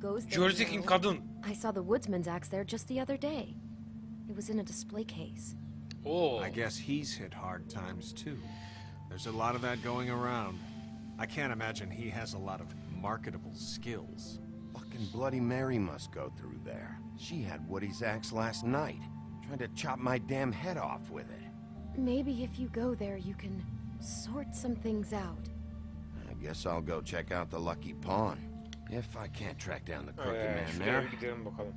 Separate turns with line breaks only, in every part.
goes there.
Jersey'in kadın.
I saw the woodsman's axe there just the other day. It was in a display case.
Oo.
I guess he's hit hard times too. There's a lot of that going around. I can't imagine he has a lot of marketable skills.
Fucking Bloody Mary must go through there. She had Woody's axe last night, trying to chop my damn head off with it.
Maybe if you go there, you can sort some things out.
I guess I'll go check out the Lucky Pawn. If I can't track down the Crooked Man there,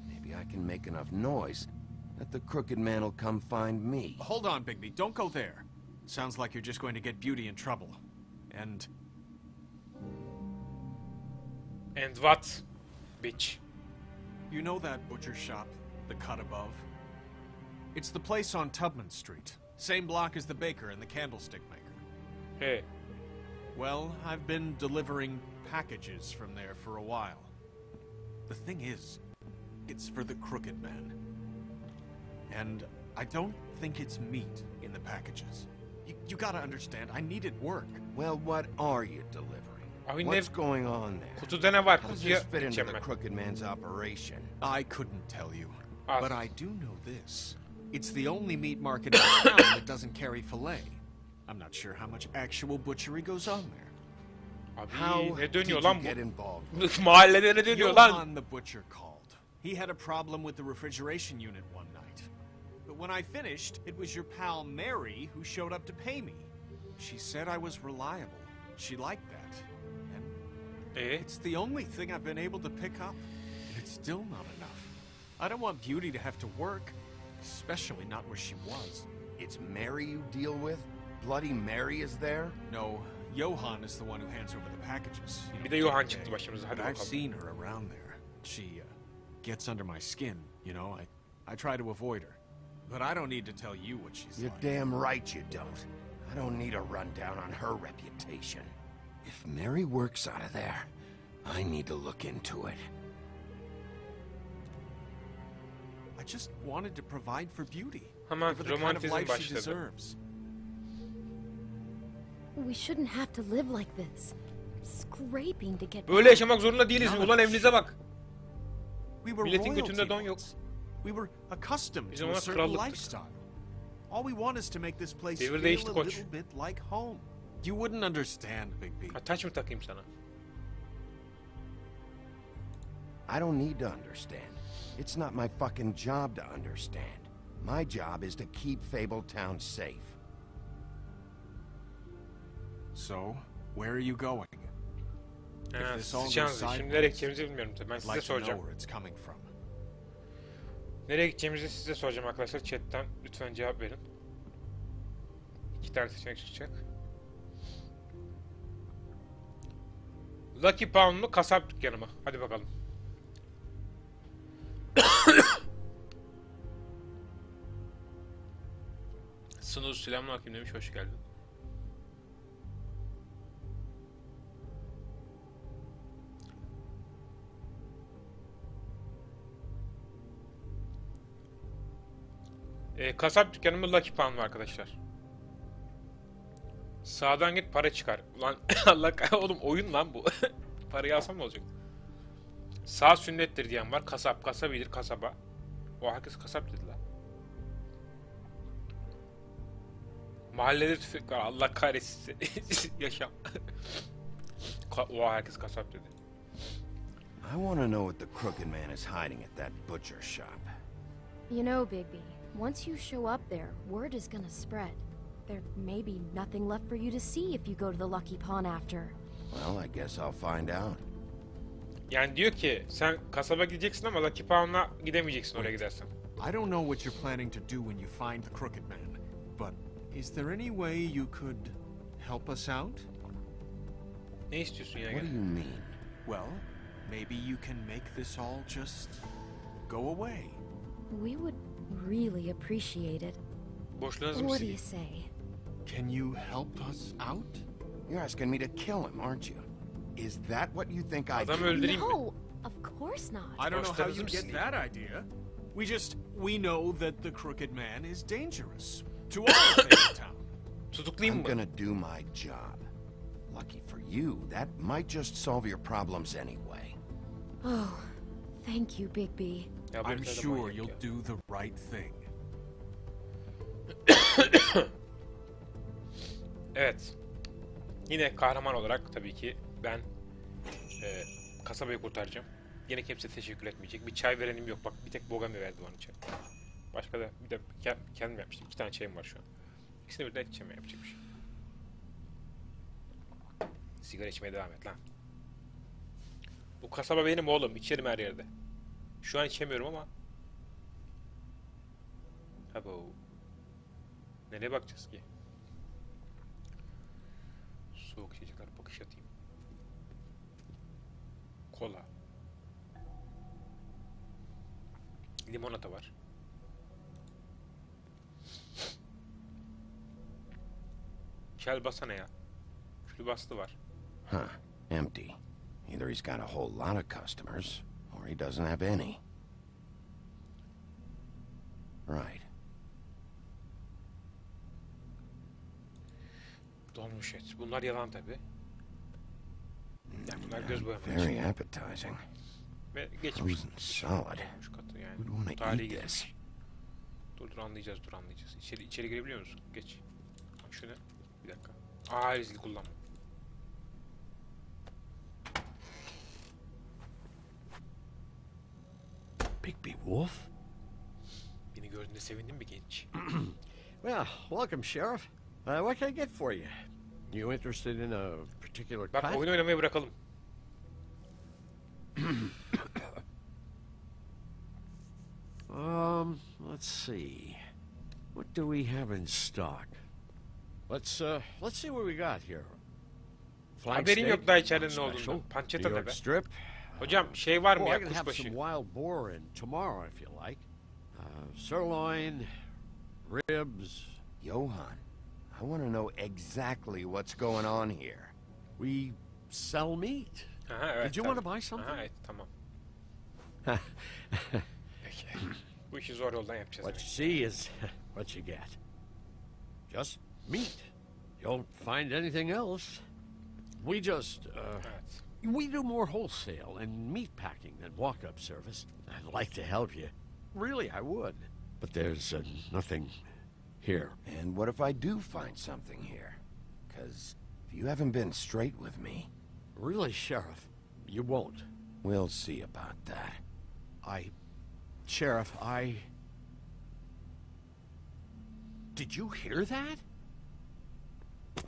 maybe I can make enough noise that the Crooked Man will come find me.
Hold on, Bigby. Don't go there. Sounds like you're just going to get Beauty in trouble. And
what, bitch?
You know that butcher shop, the cut above? It's the place on Tubman Street. Same block as the baker and the candlestick maker.
Hey.
Well, I've been delivering packages from there for a while. The thing is, it's for the Crooked Man. And I don't think it's meat in the packages. You gotta understand, I needed work.
Well, what are you delivering? What's going on there?
Kutuda ne var?
How does this fit into the Crooked Man's operation?
I couldn't tell you, but I do know this. It's the only meat market in town that doesn't carry filet. I'm not sure how much actual butchery goes on there. How did you get involved?
Mahallede ne dönüyor lan?
Johan the butcher called. He had a problem with the refrigeration unit one night. But when I finished, it was your pal Mary who showed up to pay me. She said I was reliable. She liked that. And it's the only thing I've been able to pick up. And it's still not enough. I don't want Beauty to have to work, especially not where she was.
It's Mary you deal with? Bloody Mary is there?
No, Johan is the one who hands over the packages.
Bir de Johan çıktı başımıza. Hadi
I've
bakalım.
seen her around there. She gets under my skin, you know. I try to avoid her. But I don't need to tell you what she's
You're
like.
damn right you don't. I don't need a rundown on her reputation. If Mary works out of there, I need to look into it.
I just wanted to provide for Beauty.
Hemen
For the kind of
romantizm
life she
başladı.
deserves.
We shouldn't have to live like this. Scraping to get
Böyle yaşamak zorunda değiliz. Ulan evinize bak.
We were
Milletin götünde don
royalty
yok.
once. We were accustomed
Biz
to a
ona
certain
krallıktık.
lifestyle. All we want is to make this place
Devir
feel
değişti
a
koç.
little bit like home. You wouldn't understand, Bigby.
Ha, taç mı takayım sana?
I don't need to understand. It's not my fucking job to understand. My job is to keep Fabletown safe.
So, where are you going?
Ha,
this all
sıçacağınız.
goes
Şimdi
sideways,
nereye gideceğimizi bilmiyorum tabii. Ben
I'd
size
like to know
soracağım.
where it's coming from.
Nereye gideceğimizi size soracağım arkadaşlar. Chat'ten lütfen cevap verin. 2 tane seçenek çıkacak. Lucky Pound mu, kasap dükkanı mı? Hadi bakalım. Sonu selamünaleyküm demiş, hoş geldin. Kasap dükkanı mı, Lucky Pound mu arkadaşlar? Sağdan git, para çıkar. Ulan Allah oğlum, oyun lan bu. Parayı alsam ne olacak? Sağ sünnettir diyen var. Kasap, kasap iyidir, kasaba. O herkes kasap dediler. Mahallede tüfek var. Allah kahretsin. Yaşam. O herkes kasap dedi.
I want to know what the Crooked Man is hiding at that butcher shop.
You know, Bigby, once you show up there, word is gonna spread. There may be nothing left for you to see if you go to the Lucky Pawn after.
Well, I guess I'll find out.
Yani diyor ki sen kasaba gideceksin ama Lucky Pound'a gidemeyeceksin oraya gidersen.
I don't know what you're planning to do when you find the Crooked Man, but is there any way you could help us out?
Ne istiyorsun ya?
What do you mean?
Well, maybe you can make this all just go away.
We would really appreciate it.
Boşluğunuzu mu
What do you
sileyim?
say?
Can you help us out?
You're asking me to kill him, aren't you? Is that what you think I
Adam
do?
öldüreyim mi?
No, of course not.
I don't know how you
Boşluğunuzu
get
sileyim.
that idea. We know that the Crooked Man is dangerous to all of Fabletown.
Tutuklayayım
I'm
mı?
gonna do my job. Lucky for you, that might just solve your problems anyway.
Oh, Thank you, Bigby.
Ya,
I'm sure you'll do the right thing.
Evet. Yine kahraman olarak tabii ki ben kasabayı kurtaracağım. Yine kimse teşekkür etmeyecek. Bir çay verenim yok. Bak bir tek Bogami verdi bana çay. Başka da bir de kendim yapmıştım. 2 tane çayım var şu an. İkisini birden içeceğim, yapacak bir şey. Sigara içmeye devam et lan. Bu kasaba benim oğlum. İçerim her yerde. Şu an içemiyorum ama. Abo. Nereye bakacağız ki? Soğuk içecekler, bakış atayım. Kola. Limonata var. Kelbasa ne ya? Külbastı var.
Huh. Empty. Either he's got a whole lot of customers, or he doesn't have any. Right.
Donmuş et. Bunlar yalan tabi. Bunlar göz boyamak
Very
için.
appetizing.
Ve geçmiş.
Frozen solid.
Şu katı yani.
Who'd want to
Tarihi
eat this?
geçmiş. Dur anlayacağız. İçeri girebiliyor musun? Geç. Bak şöyle. Bir dakika. Rezil kullanma.
Bigby Wolf?
Beni gördüğünde sevindin mi genç?
Well, welcome, Sheriff. What can I get for you? You interested in a particular
Bak
cut?
oyun oynamayı bırakalım.
Let's see. What do we have in stock? Let's see what we got here. Flank
Haberin yok
steak,
daha içeride ne
special.
olduğunu. Pancetta
New
ne
York
be?
strip.
Hocam şey var mı
Oh, I
ya
can have some
kuşbaşı?
wild boar in tomorrow if you like. Sirloin, ribs.
Johann, I want to know exactly what's going on here.
We sell meat.
Aha, evet,
Did you
tabii.
want to buy something?
Aha, evet tamam. Peki. Bu işi zor yoldan yapacağız.
What you see is what you get. Just meat. You don't find anything else. We just,
Evet.
we do more wholesale and meat packing than walk-up service. I'd like to help you. Really, I would. But there's nothing here.
And what if I do find something here? Because if you haven't been straight with me...
Really, Sheriff, you won't.
We'll see about that.
Sheriff, Did you hear that?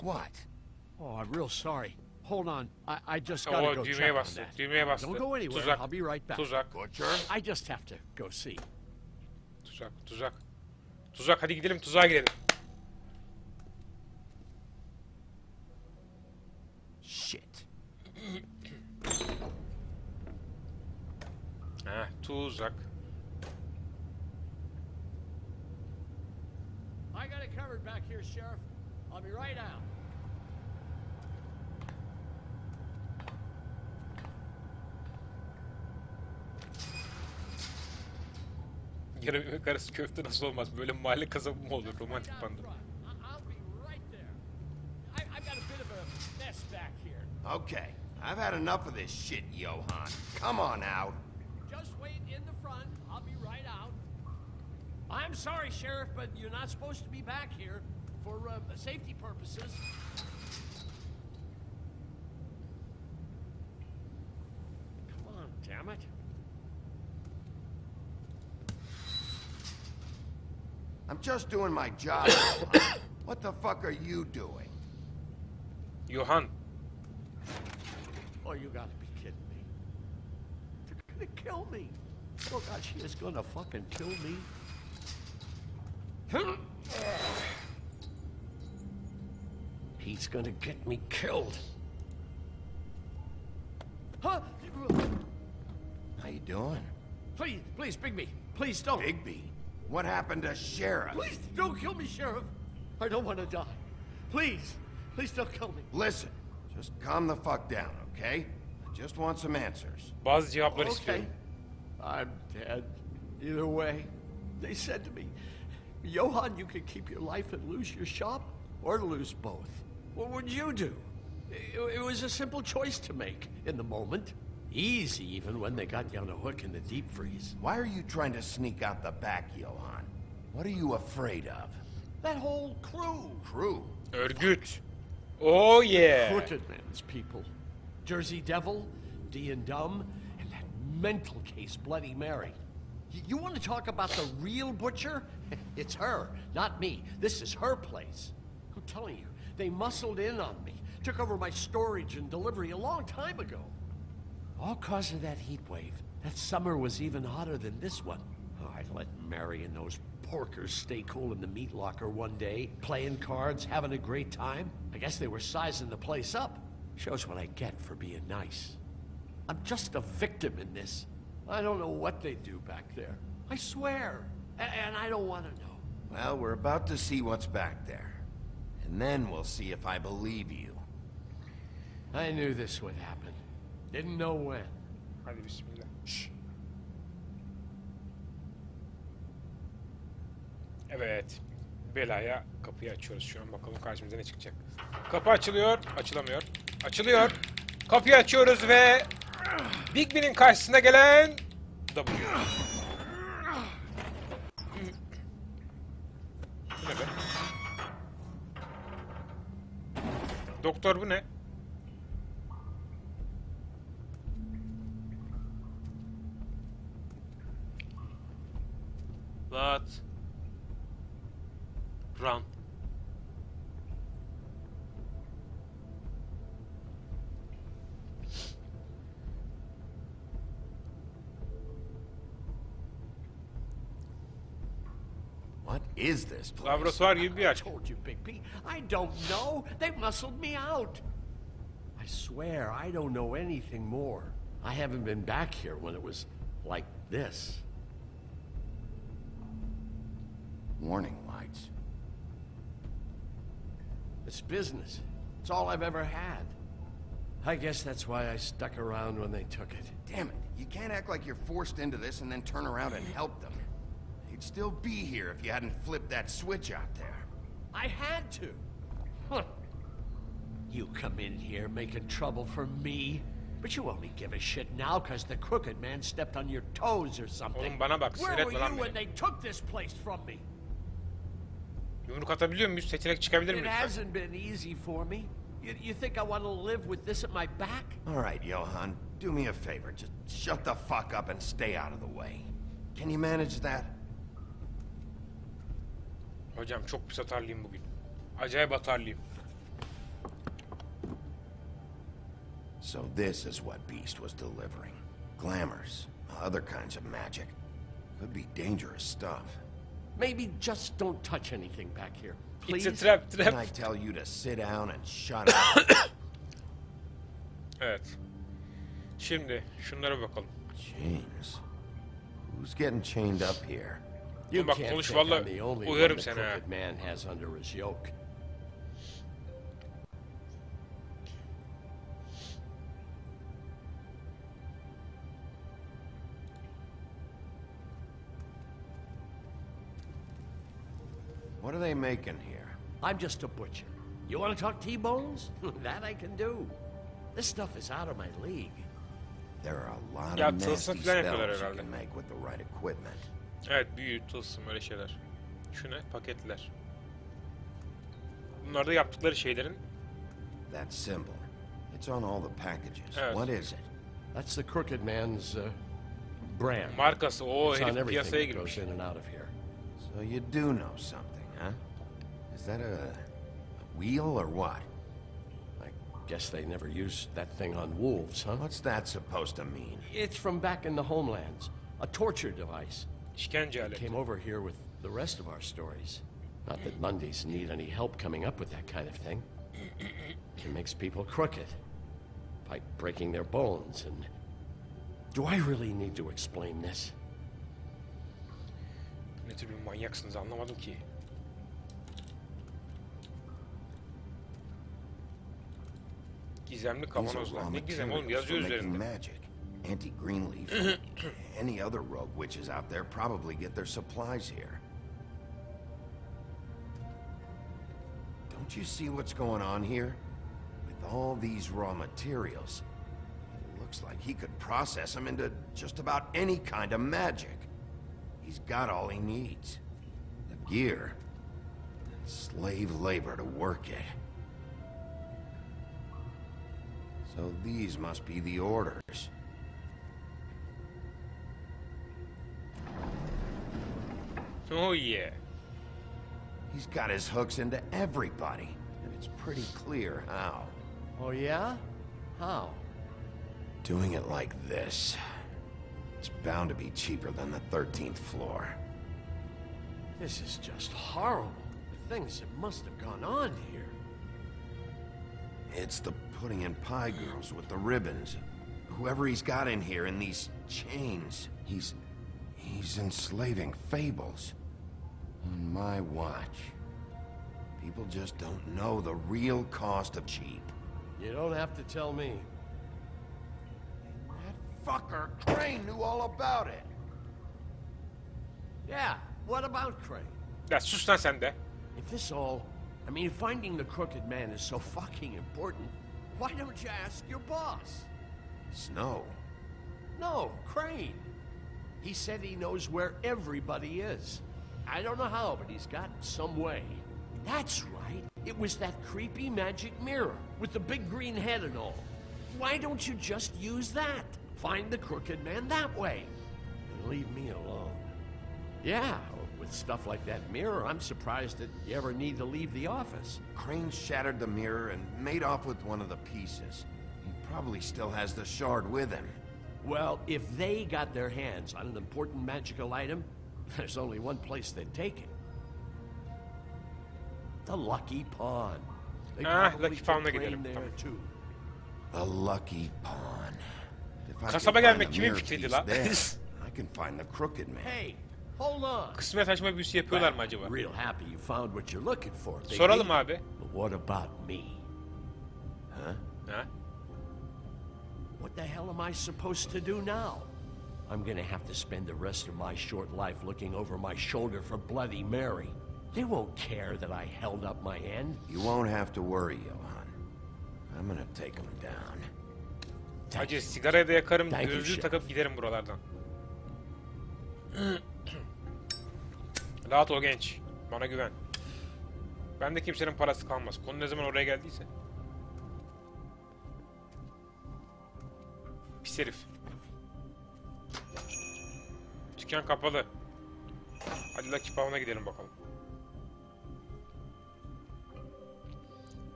What?
Oh, I'm real sorry. Hold on. I just gotta go check
Düğmeye
on
bastı.
that.
Düğmeye bastı.
Don't go anywhere.
Tuzak.
I'll be right back.
Tuzak.
Butcher?
I just have to go see.
Tuzak. Tuzak. Tuzak. Hadi gidelim tuzağa girelim.
Shit.
Ha, tuzak.
I got it covered back here, Sheriff. I'll be right out.
Yarım ekmek arası köfte nasıl olmaz? Böyle mahalle kasabı mı olur? Romantik panda.
I'll be right there. I've got a bit of a mess back here.
Okay, I've had enough of this shit, Johann. Come on out.
Just wait in the front. I'll be right out. I'm sorry, Sheriff, but you're not supposed to be back here for safety purposes. Come on, damn it.
I'm just doing my job, Johann. What the fuck are you doing?
Johann.
Oh, you gotta be kidding me. They're gonna kill me. Oh, God, she is gonna fucking kill me. He's gonna get me killed. Huh?
How you doing?
Please, Bigby. Please don't.
Bigby? What happened to Sheriff?
Please don't kill me, Sheriff. I don't want to die. Please don't kill me.
Listen, just calm the fuck down, okay? I just want some answers.
Bazı cevaplar
Okay.
istiyorum.
I'm dead. Either way, they said to me, Johann, you could keep your life and lose your shop, or lose both. What would you do? It was a simple choice to make in the moment. Easy, even when they got you on a hook in the deep freeze.
Why are you trying to sneak out the back, Johan? What are you afraid of?
That whole crew.
Crew?
Örgüt. Oh yeah.
Crooked Man's people. Jersey Devil, D and Dumb, and that mental case Bloody Mary. You want to talk about the real butcher? It's her, not me. This is her place. I'm telling you, they muscled in on me. Took over my storage and delivery a long time ago. All cause of that heat wave. That summer was even hotter than this one. Oh, I let Mary and those porkers stay cool in the meat locker one day, playing cards, having a great time. I guess they were sizing the place up. Shows what I get for being nice. I'm just a victim in this. I don't know what they do back there. I swear. And I don't want to know.
Well, we're about to see what's back there. And then we'll see if I believe you.
I knew this would happen. Didn't know when.
Hadi bismillah. Şşş. Evet. Belaya kapıyı açıyoruz şu an. Bakalım karşımıza ne çıkacak. Kapı açılıyor. Açılamıyor. Açılıyor. Kapıyı açıyoruz ve Bigby'nin karşısına gelen W. Bu ne be? Doktor bu ne? What? Run.
What is this place?
Laboratuvar gibi bir
I
yer.
told you, Bigby. I don't know. They muscled me out. I swear, I don't know anything more. I haven't been back here when it was like this.
Warning lights.
It's business. It's all I've ever had. I guess that's why I stuck around when they took it.
Damn it, you can't act like you're forced into this and then turn around and help them. You'd still be here if you hadn't flipped that switch out there.
I had to. Huh. You come in here making trouble for me, but you only give a shit now because the crooked man stepped on your toes or something.
Oğlum bana bak,
Where
sinir
were
etme lan
you when
beni.
they took this place from me?
Yumruk atabiliyor muyuz? Seçenek çıkabilir mi
It
lütfen?
hasn't been easy for me. You think I want to live with this at my back?
All right, Johan, do me a favor. Just shut the fuck up and stay out of the way. Can you manage that?
Hocam çok pis atarlıyım bugün. Acayip atarlıyım.
So this is what Beast was delivering. Glamours, other kinds of magic. Could be dangerous stuff.
Maybe just don't touch anything back here, please.
It's a trap,
Can I tell you to sit down and shut up?
Evet. Şimdi şunlara bakalım.
Chains. Who's getting chained up here?
You
Bak,
can't
konuş
think
valla,
I'm the only one
uyarım
the
seni ha.
crooked man has under his yoke.
What are they making here?
I'm just a butcher. You want to talk T-bones? That I can do. This stuff is out of my league.
There are a lot
Ya
of
tılsım
nasty
falan yapıyorlar
spells you
herhalde.
can make with the right equipment.
Evet, büyü, tılsım, öyle şeyler. Şu ne? Paketler. Bunlar da yaptıkları şeylerin...
That symbol. It's on all the packages.
Evet.
What is it?
That's the crooked man's brand.
Markası. Oo,
It's on
herif
everything
piyasaya
that goes
girmiş.
in and out of here.
So you do know something, huh? Is that a wheel or what?
I guess they never used that thing on wolves, huh?
What's that supposed to mean?
It's from back in the homelands. A torture device.
İşkence
It
aleti.
came over here with the rest of our stories. Not that Mondays need any help coming up with that kind of thing. It makes people crooked by breaking their bones and... Do I really need to explain this?
Ne tür bir manyaksınız anlamadım ki. Gizemli
These are raw
kavanozlar. Ne gizem oğlum,
materials for
yazıyor
making
üzerinde.
magic. Anti-Greenleaf, any other rogue witches out there probably get their supplies here. Don't you see what's going on here? With all these raw materials, it looks like he could process him into just about any kind of magic. He's got all he needs. The gear, and slave labor to work it. So these must be the orders.
Oh yeah.
He's got his hooks into everybody, and it's pretty clear how.
Oh, yeah? How?
Doing it like this. It's bound to be cheaper than the 13th floor.
This is just horrible. The things that must have gone on here.
It's the putting in pie girls with the ribbons. Whoever he's got in here in these chains, he's enslaving fables. On my watch. People just don't know the real cost of cheap.
You don't have to tell me.
That fucker Crane knew all about it.
Yeah, what about Crane?
Ya sus lan sen de.
If this all... I mean, finding the crooked man is so fucking important, why don't you ask your boss?
Snow.
No, Crane. He said he knows where everybody is. I don't know how, but he's got some way. That's right. It was that creepy magic mirror with the big green head and all. Why don't you just use that? Find the crooked man that way. And leave me alone. Yeah, with stuff like that mirror, I'm surprised that you ever need to leave the office.
Crane shattered the mirror and made off with one of the pieces. He probably still has the shard with him.
Well, if they got their hands on an important magical item, there's only one place they'd take it. The Lucky Pawn. They probably
Lucky Pawn'a
took Crane
gidelim.
there
Tamam.
too.
The Lucky Pawn. If I
Kasaba
can find
gelmek
the
kimin
mirror
fikriydi
piece
lan?
there, I can find the crooked man.
Hey, hold on.
Kısmet açma büyüsü yapıyorlar mı acaba?
Real happy you found what you're looking for, baby.
Soralım abi.
But what about me? Huh?
Ha?
What the hell am I supposed to do now? I'm gonna have to spend the rest of my short life looking over my shoulder for Bloody Mary. They won't care that I held up my end.
You won't have to worry, Johan. I'm gonna take him down.
Hacı sigarayı da yakarım,
Thank you,
gözlüğü
Chef.
takıp giderim buralardan. Rahat ol genç. Bana güven. Bende kimsenin parası kalmaz. Konu ne zaman oraya geldiyse. Pis herif. Dükkan kapalı. Hadi Lucky Pawn'a gidelim bakalım.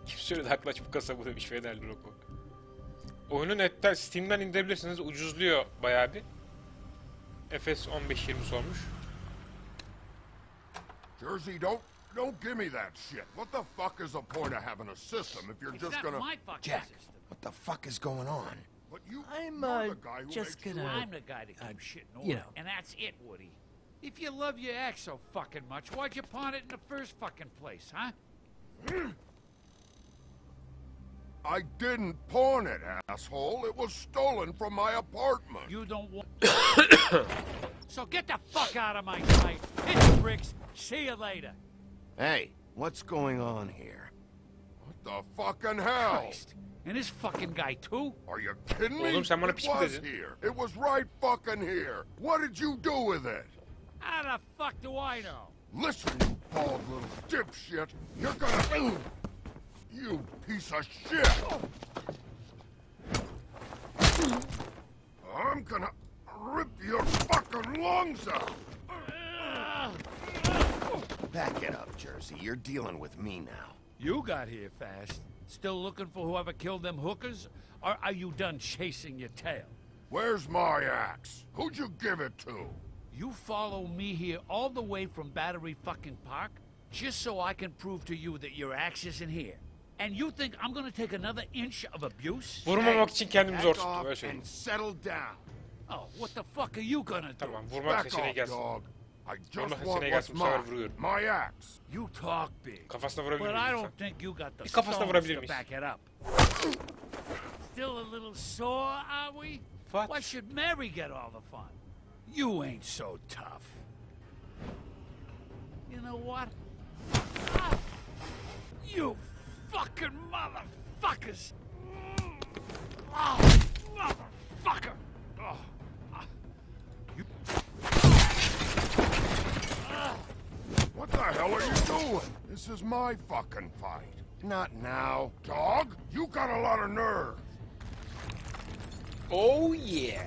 Kim söyledi haklı aç bu kasabı demiş Fenerli Roku. Oyunun etten Steam'den indirebilirsiniz. Ucuzluyor bayağı bir. Efes 15-20 sormuş.
Jersey, don't give me that shit. What the fuck is the point of having a system if you're just gonna...
Jack, what the fuck is going on?
But you,
I'm
you're the guy who
just
makes
gonna.
I'm the guy that keeps shit in order,
you know.
and that's it, Woody. If you love your ex so fucking much, why'd you pawn it in the first fucking place, huh?
I didn't pawn it, asshole. It was stolen from my apartment.
You don't want... So get the fuck out of my sight. Hit the bricks. See you later.
Hey, what's going on here?
What the fucking hell?
Christ. And this fucking guy, too?
Are you kidding me?
Oğlum sen bana
It
piç mi
was
dedin?
here. It was right fucking here. What did you do with it?
How the fuck do I know?
Listen, you bald little dipshit. You're gonna... You piece of shit. I'm gonna rip your fucking lungs out.
Back it up, Jersey. You're dealing with me now.
You got here fast. Still looking for whoever killed them hookers? Or are you done chasing your tail?
Where's my axe? Who'd you give it to?
You follow me here all the way from Battery fucking Park just so I can prove to you that your axe isn't here. And you think I'm gonna take another inch of abuse?
Vurmamak için kendimi zor
Back
tuttum, öyle
off
söyleyeyim.
and settle down.
Oh, what the fuck are you gonna do?
Tamam, vurmak
Back
seçeneği
off,
gelsin.
dog. I just
Vurmak
want
seçeneği
what's
gelsin, bu sefer
mine.
vuruyorum.
My axe.
You talk big.
Kafasına vurabilir
But I
miyim
don't
lütfen?
think you got the
Bir kafasına
stones
vurabilir
to
miyiz?
back it up. Still a little sore, are we?
What?
Why should Mary get all the fun? You ain't so tough. You know what? Ah! You fucking motherfuckers! Oh, motherfucker!
What the hell are you doing? This is my fucking fight.
Not now.
Dog, you got a lot of nerve.
Oh yeah.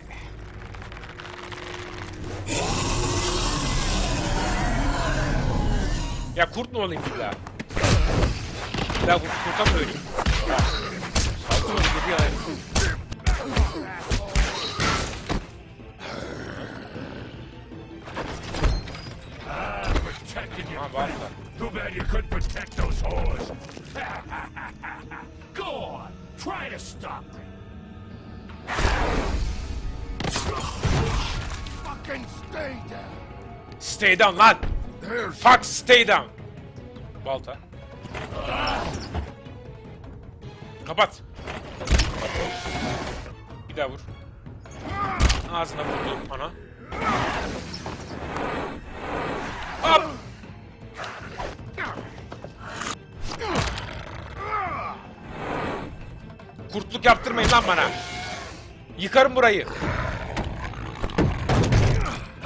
Ya kurt ne olayım bir daha? Bir daha kurta mı öleyim? Saldırma gibi ya.
Too bad you couldn't protect those whores. Go on, try to stop them.
Fucking stay down.
Stay down lan.
There's
Fuck stay down. Balta. Kapat. Bir daha vur. Ağzına vurdu ana. Hop. Kurtluk yaptırmayın lan bana. Yıkarım burayı.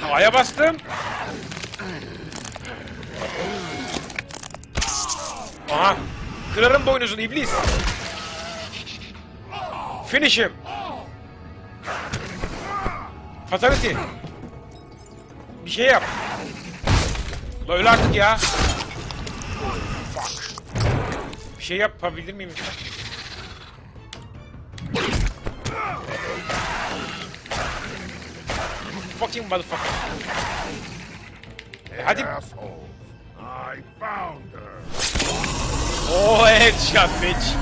Havaya bastım. Aha. Kırarım boynuzunu iblis. Finish him. Fatality. Bir şey yap. La öyle artık ya. Fuck. Bir şey yapabilir miyim? Fucking motherfucker. Hadi.
assholes. I found her.
Oh headshot bitch.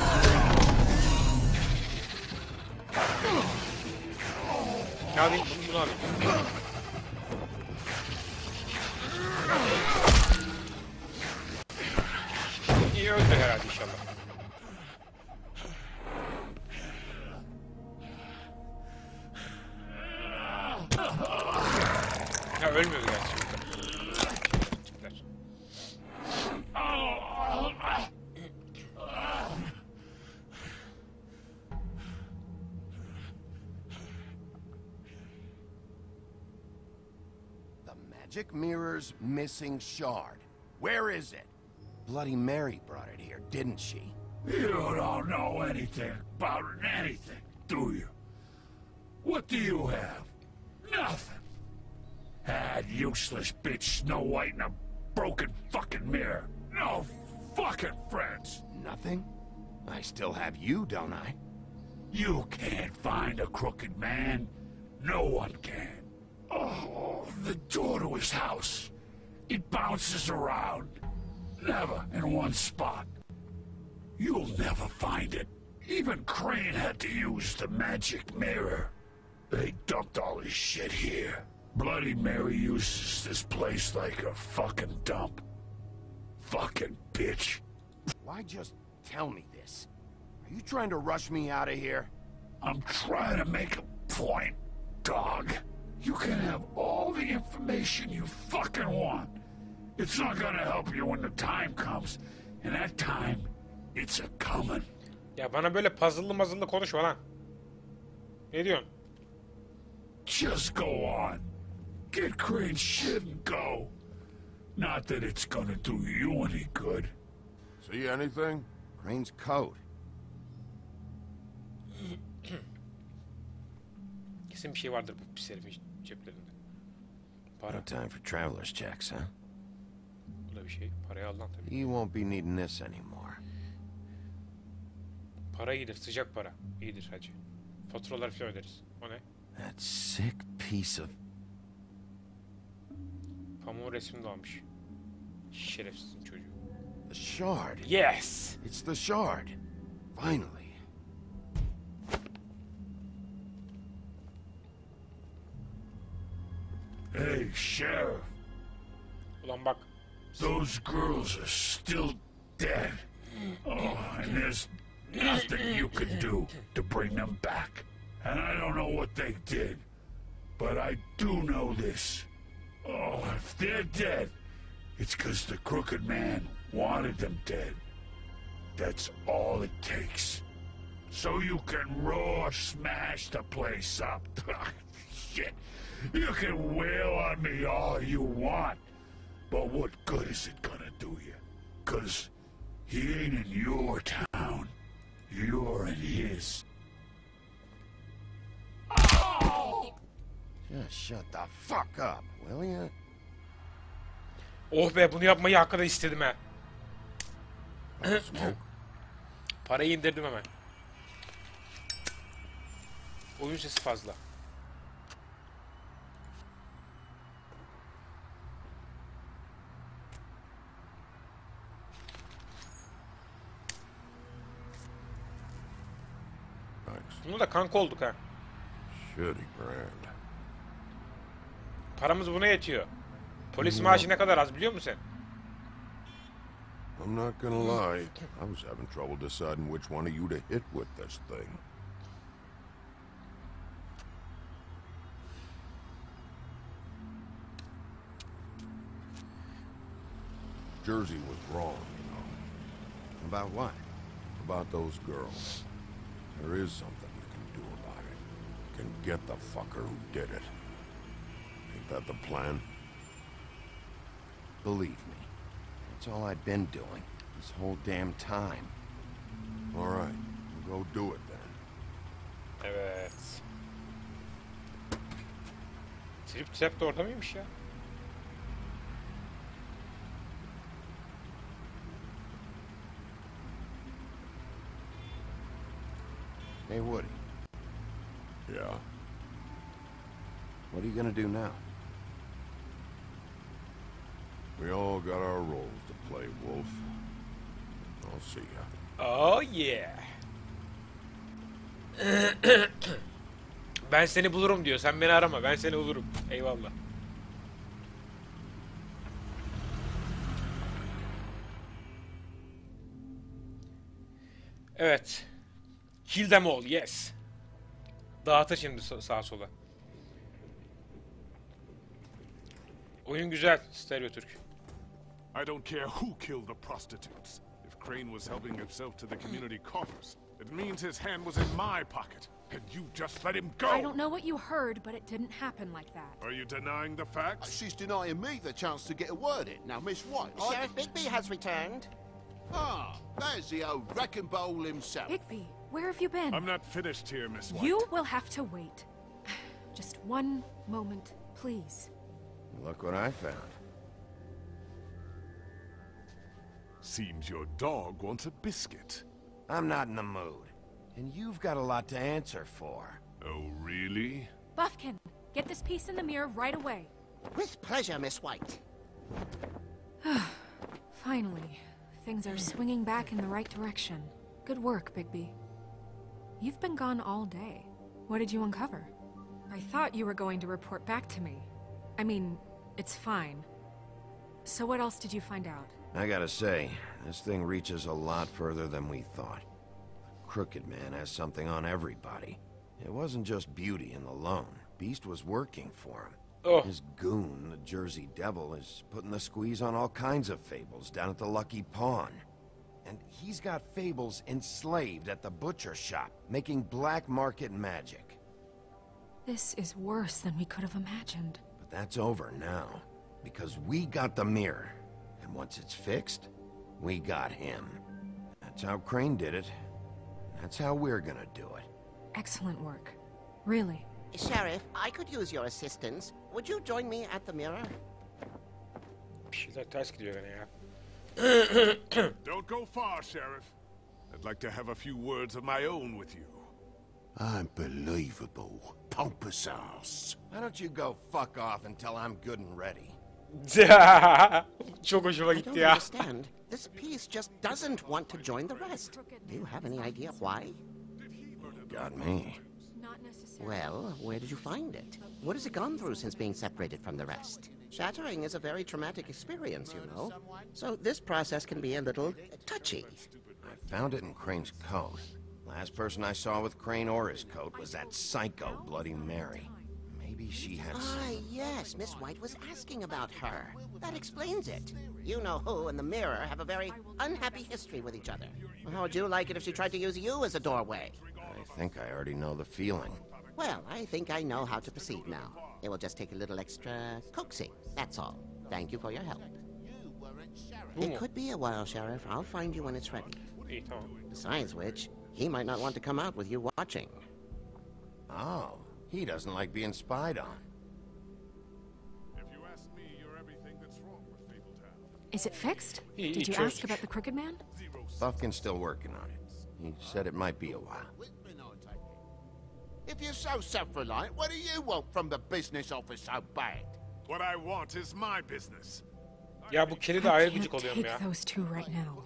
Alayım bunu alayım. İyi öldü herhalde inşallah. Ya ölmüyordu gerçi. Tipler.
The magic mirror's missing shard. Where is it? Bloody Mary brought it here, didn't she?
You don't know anything about anything, do you? What do you have? Nothing. That useless bitch Snow White and a broken fucking mirror. No fucking friends.
Nothing? I still have you, don't I?
You can't find a crooked man. No one can. Oh, the door to his house. It bounces around. Never in one spot. You'll never find it. Even Crane had to use the magic mirror. They dumped all his shit here. Bloody Mary uses this place like a fucking dump. Fucking bitch.
Why just tell me this? Are you trying to rush me out of here?
I'm trying to make a point, dog. You can have all the information you fucking want. It's not gonna help you when the time comes. And that time, it's a coming.
Ya bana böyle puzzle'lı mazıllı konuşma lan. Ne diyorsun?
Just go on. Get Crane's shit and go. Not that it's gonna do you any good.
See anything?
Crane's coat.
Kesin bir şey vardır bu pis herifin ceplerinde. Para.
No time for traveler's checks, huh?
Bu da bir şey. Parayı al lan tabii.
You won't be needing this anymore.
Para iyidir. Sıcak para. İyidir hacı. Faturalar falan öderiz. O ne?
That sick piece of...
Pamuğun resmini de almış. Şerefsizin çocuğu.
The shard.
Yes!
It's the shard. Finally.
Hey, Sheriff.
Ulan bak.
Those girls are still dead. Oh, and there's nothing you can do to bring them back. And I don't know what they did, but I do know this. Oh, if they're dead, it's because the crooked man wanted them dead. That's all it takes. so you can raw smash the place up. Shit, you can wail on me all you want, but what good is it gonna do you? 'Cause he ain't in your town, you're in his. Oh!
Just shut the fuck up, will ya?
Oh be, bunu yapmayı hakikaten istedim ha.
Smoke.
Parayı indirdim hemen. Oyun sesi fazla. Bunu da kanka olduk ha.
Shitty brand.
Paramız buna yetiyor. Polis maaşı ne kadar az biliyor musun sen?
I'm not gonna lie. I was having trouble deciding which one of you to hit with this thing. Jersey was wrong, you know.
About what?
About those girls. There is something you can do about it. You can get the fucker who did it. Ain't that the plan?
Believe me, that's all I've been doing this whole damn time.
All right, we'll go do it then.
Evet. Trip trap de orada mıymış ya?
Hey, Woody.
Yeah.
What are you gonna do now?
We all got our roles to play, Wolf. I'll see ya.
Oh yeah. Ben seni bulurum diyor. Sen beni arama. Ben seni bulurum. Eyvallah. Evet. Kill them all. Yes. Dağıtır şimdi sağa sola. Oyun güzel. Stereo Türk.
I don't care who killed the prostitutes. If Crane was helping himself to the community coffers, it means his hand was in my pocket, and you just let him go!
I don't know what you heard, but it didn't happen like that.
Are you denying the facts?
She's denying me the chance to get a word in. Now, Miss White...
Sheriff Bigby has returned.
Ah, there's the old wrecking bowl himself.
Bigby, where have you been?
I'm not finished here, Miss White.
You will have to wait. Just one moment, please.
Look what I found.
Seems your dog wants a biscuit.
I'm not in the mood. And you've got a lot to answer for.
Oh, really?
Buffkin, get this piece in the mirror right away.
With pleasure, Miss White.
Finally, things are swinging back in the right direction. Good work, Bigby. You've been gone all day. What did you uncover? I thought you were going to report back to me. I mean, it's fine. So what else did you find out?
I gotta say, this thing reaches a lot further than we thought. The Crooked Man has something on everybody. It wasn't just Beauty and the Lone. Beast was working for him.
Oh.
His goon, the Jersey Devil, is putting the squeeze on all kinds of fables down at the Lucky Pawn. And he's got fables enslaved at the butcher shop, making black market magic.
This is worse than we could have imagined.
But that's over now, because we got the mirror. And once it's fixed, we got him. That's how Crane did it. That's how we're gonna do it.
Excellent work. Really.
Sheriff, I could use your assistance. Would you join me at the mirror?
Bir şeyler ters gidiyor gene ya.
Don't go far, Sheriff. I'd like to have a few words of my own with you.
Unbelievable. Pompous ass.
Why don't you go fuck off until I'm good and ready?
Çok hoşuma
I
gitti
don't
ya.
understand. This piece just doesn't want to join the rest. Do you have any idea why?
Got me.
Not necessarily.
Well, where did you find it? What has it gone through since being separated from the rest? Shattering is a very traumatic experience, you know. So this process can be a little touchy.
I found it in Crane's coat. Last person I saw with Crane or his coat was that psycho Bloody Mary. Maybe she had some...
Ah, yes. Yes, Miss White was asking about her. That explains it. You know who and the mirror have a very unhappy history with each other. How would you like it if she tried to use you as a doorway?
I think I already know the feeling.
Well, I think I know how to proceed now. It will just take a little extra coaxing, that's all. Thank you for your help. It could be a while, Sheriff. I'll find you when it's ready.
İyi, tamam.
Besides which, he might not want to come out with you watching.
Oh, he doesn't like being spied on.
If you ask me, you're everything that's wrong with Fabletown.
Is it fixed?
He
Did you
chose-
ask about the Crooked Man?
Buffkin's still working on it. He said it might be a while.
If you're so self-reliant, what do you want from the business office so bad?
What I want is my business.
Ya bu kedi de
I
ayrı
can't
gıcık oluyorum
take
ya.
those two right now.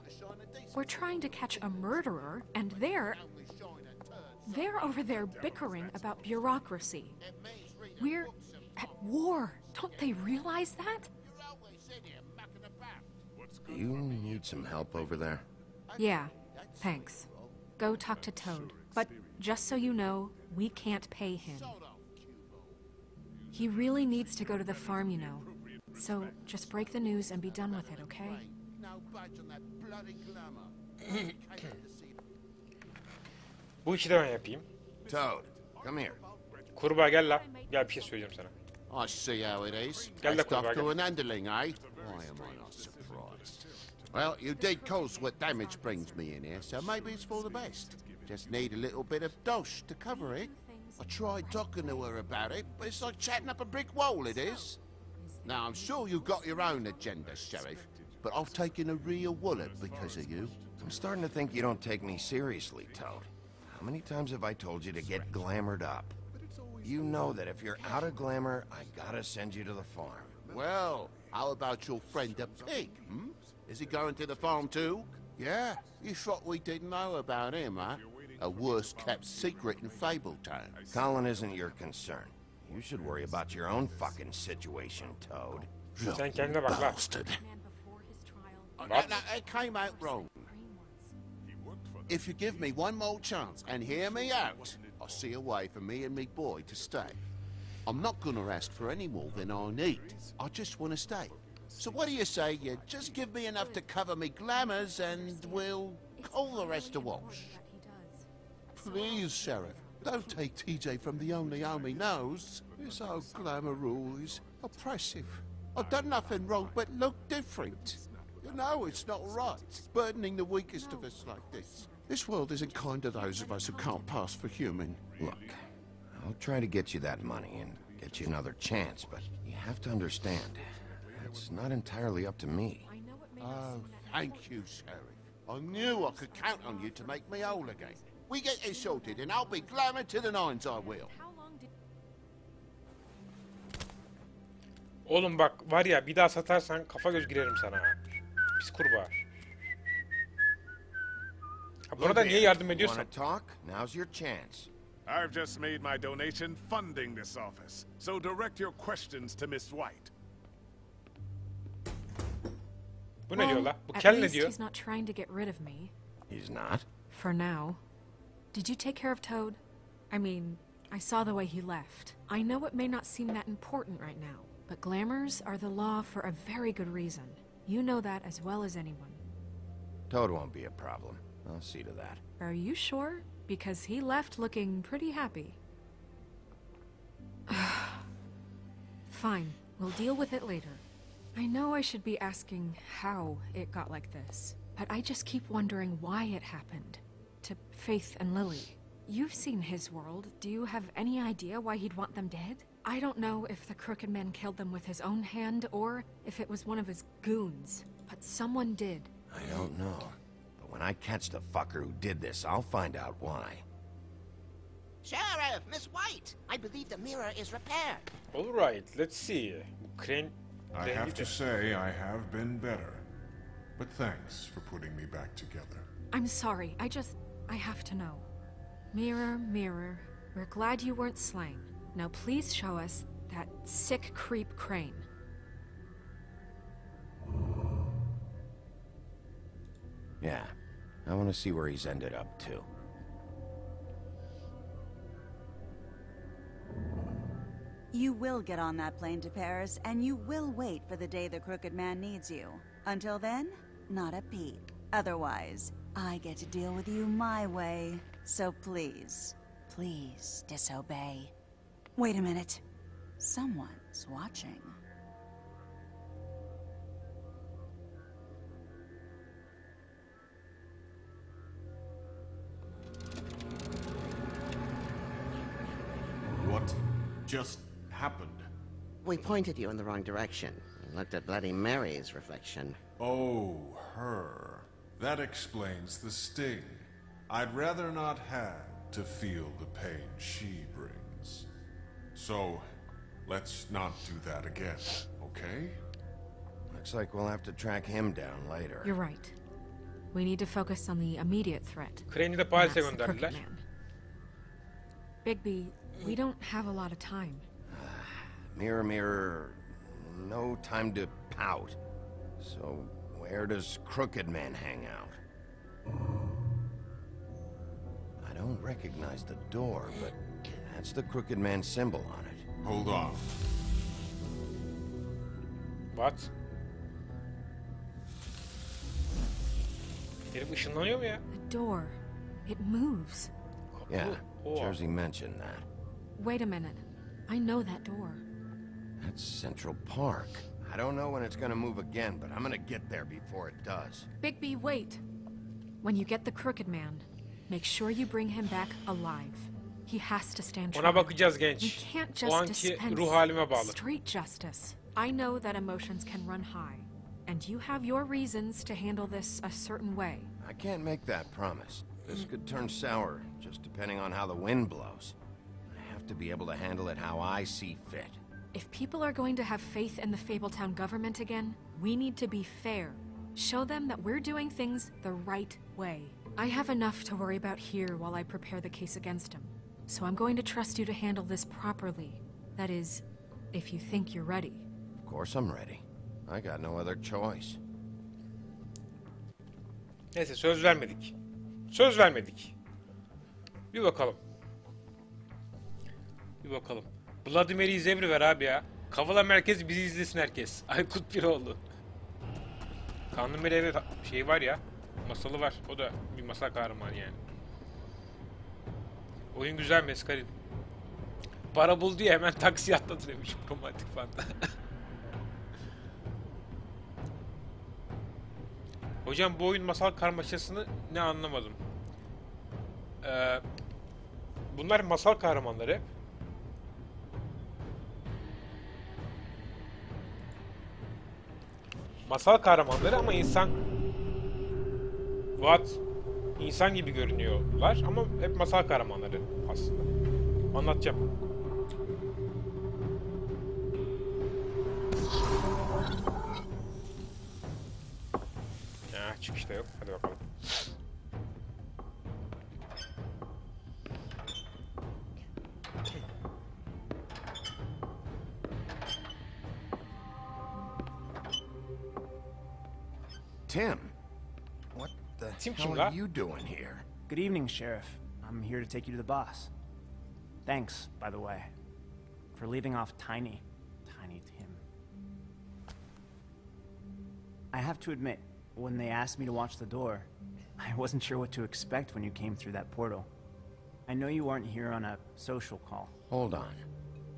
We're trying to catch a murderer, and they're over there bickering about bureaucracy. We're at war. Don't they realize that?
Do you need some help over there?
Yeah, thanks. Go talk to Toad. But just so you know, we can't pay him. He really needs to go to the farm, you know. So just break the news and be done with it, okay?
Bu işi de ben yapayım.
Toad, come here.
Kurbağa gel la. Gel bir şey söyleyeceğim sana.
I see how it is.
Gel de
Best
kurbağa
off to
gel.
an underling, eh? Why am I not surprised? Well, you did cause what damage brings me in here, so maybe it's for the best. Just need a little bit of dosh to cover it. I tried talking to her about it, but it's like chatting up a brick wall, it is. Now, I'm sure you've got your own agenda, Sheriff, but I've taken a real wallet because of you.
I'm starting to think you don't take me seriously, Toad. How many times have I told you to get glamored up? You know that if you're out of glamour, I gotta send you to the farm.
Well, how about your friend the pig, hmm? Is he going to the farm too? Yeah, you thought we didn't know about him, huh? A worse-kept secret in Fabletown.
Colin isn't your concern. You should worry about your own fucking situation, Toad.
Sen kendine bak la.
Bastard.
What?
No, it came out wrong. If you give me one more chance and hear me out, I'll see a way for me and me boy to stay. I'm not gonna ask for any more than I need. I just want to stay. So what do you say you just give me enough to cover me glamours and we'll call the rest a wash? Please, Sheriff, don't take TJ from the only home he knows. This old glamour rule is oppressive. I've done nothing wrong but look different. You know it's not right, burdening the weakest of us like this. This world isn't kind to those of us who can't pass for human.
Look, I'll try to get you that money and get you another chance, but you have to understand, it's not entirely up to me.
Oh, thank you, Sheriff. I knew I could count on you to make me whole again. We get it sorted and I'll be glamour to the nines, I will.
Oğlum bak var ya bir daha satarsan kafa göz girerim sana. Pis kurbağa. Ha, buna da niye yardım ediyorsun?
Want to talk? Now's your chance.
I've just made my donation funding this office, so direct your questions to Miss White.
Bu ne diyor la? Bu
at
kel ne
least
diyor?
he's not trying to get rid of me.
He's not?
For now. Did you take care of Toad? I mean, I saw the way he left. I know it may not seem that important right now, but glamours are the law for a very good reason. You know that as well as anyone.
Toad won't be a problem. I'll see to that.
Are you sure? Because he left looking pretty happy. Fine, we'll deal with it later. I know I should be asking how it got like this, but I just keep wondering why it happened. To Faith and Lily. You've seen his world. Do you have any idea why he'd want them dead? I don't know if the Crooked Man killed them with his own hand or if it was one of his goons, but someone did.
I don't know. But when I catch the fucker who did this, I'll find out why.
Sheriff, Miss White, I believe the mirror is repaired.
Alright, let's see. Bu crane...
I have to say I have been better. But thanks for putting me back together.
I'm sorry, I have to know. Mirror, mirror, we're glad you weren't slain. Now please show us that sick creep Crane.
Yeah, I want to see where he's ended up, too.
You will get on that plane to Paris, and you will wait for the day the crooked man needs you. Until then, not a peep. Otherwise, I get to deal with you my way. So please, please disobey. Wait a minute. Someone's watching.
What just happened?
We pointed you in the wrong direction and looked at Bloody Mary's reflection.
Oh, her. That explains the sting. I'd rather not have to feel the pain she brings. So, let's not do that again, okay?
Looks like we'll have to track him down later.
You're right. We need to focus on the immediate threat.
Crane'i de
and
Paris'e
that's the crooked
gönderdiler.
man. Bigby, we don't have a lot of time.
Mirror, mirror, no time to pout. So, where does Crooked Man hang out? I don't recognize the door, but that's the Crooked Man symbol on it.
Hold on.
What? Herif ışınlanıyor mu ya?
The door. It moves.
Yeah,
Oh.
Jersey mentioned that.
Wait a minute. I know that door.
That's Central Park. I don't know when it's gonna move again, but I'm gonna get there before it does.
Bigby, wait. When you get the Crooked Man, make sure you bring him back alive. He has to stand
Ona
trial.
bakacağız
We
genç.
can't
O
just
anki
dispense
ruh halime bağlı.
street justice. I know that emotions can run high, and you have your reasons to handle this a certain way.
I can't make that promise. This could turn sour, just depending on how the wind blows. I have to be able to handle it how I see fit.
If people are going to have faith in the Fabletown government again, we need to be fair. Show them that we're doing things the right way. I have enough to worry about here while I prepare the case against him. So I'm going to trust you to handle this properly. That is, if you think you're ready.
Of course I'm ready. I got no other choice.
Neyse söz vermedik. Söz vermedik. Bir bakalım. Bir bakalım. Bloody Mary'i zevri ver abi ya. Kavala merkez bizi izlesin herkes. Aykut Piroğlu. Kanlı Mary'e şey var ya. Masalı var. O da bir masal kahramanı yani. Oyun güzel Meskarin. Para buldu ya hemen taksi atladı demiş romantik fanda. Hocam bu oyun masal karmaşasını ne anlamadım. Bunlar masal kahramanları. Masal kahramanları ama insan... What? İnsan gibi görünüyorlar ama hep masal kahramanları aslında. Anlatacağım. Çıkışta yok. Hadi bakalım.
Tim, what the
Tim
hell
kim
are
la?
you doing here?
Good evening, Sheriff. I'm here to take you to the boss. Thanks, by the way, for leaving off Tiny Tim. I have to admit, when they asked me to watch the door, I wasn't sure what to expect when you came through that portal. I know you aren't here on a social call.
Hold on.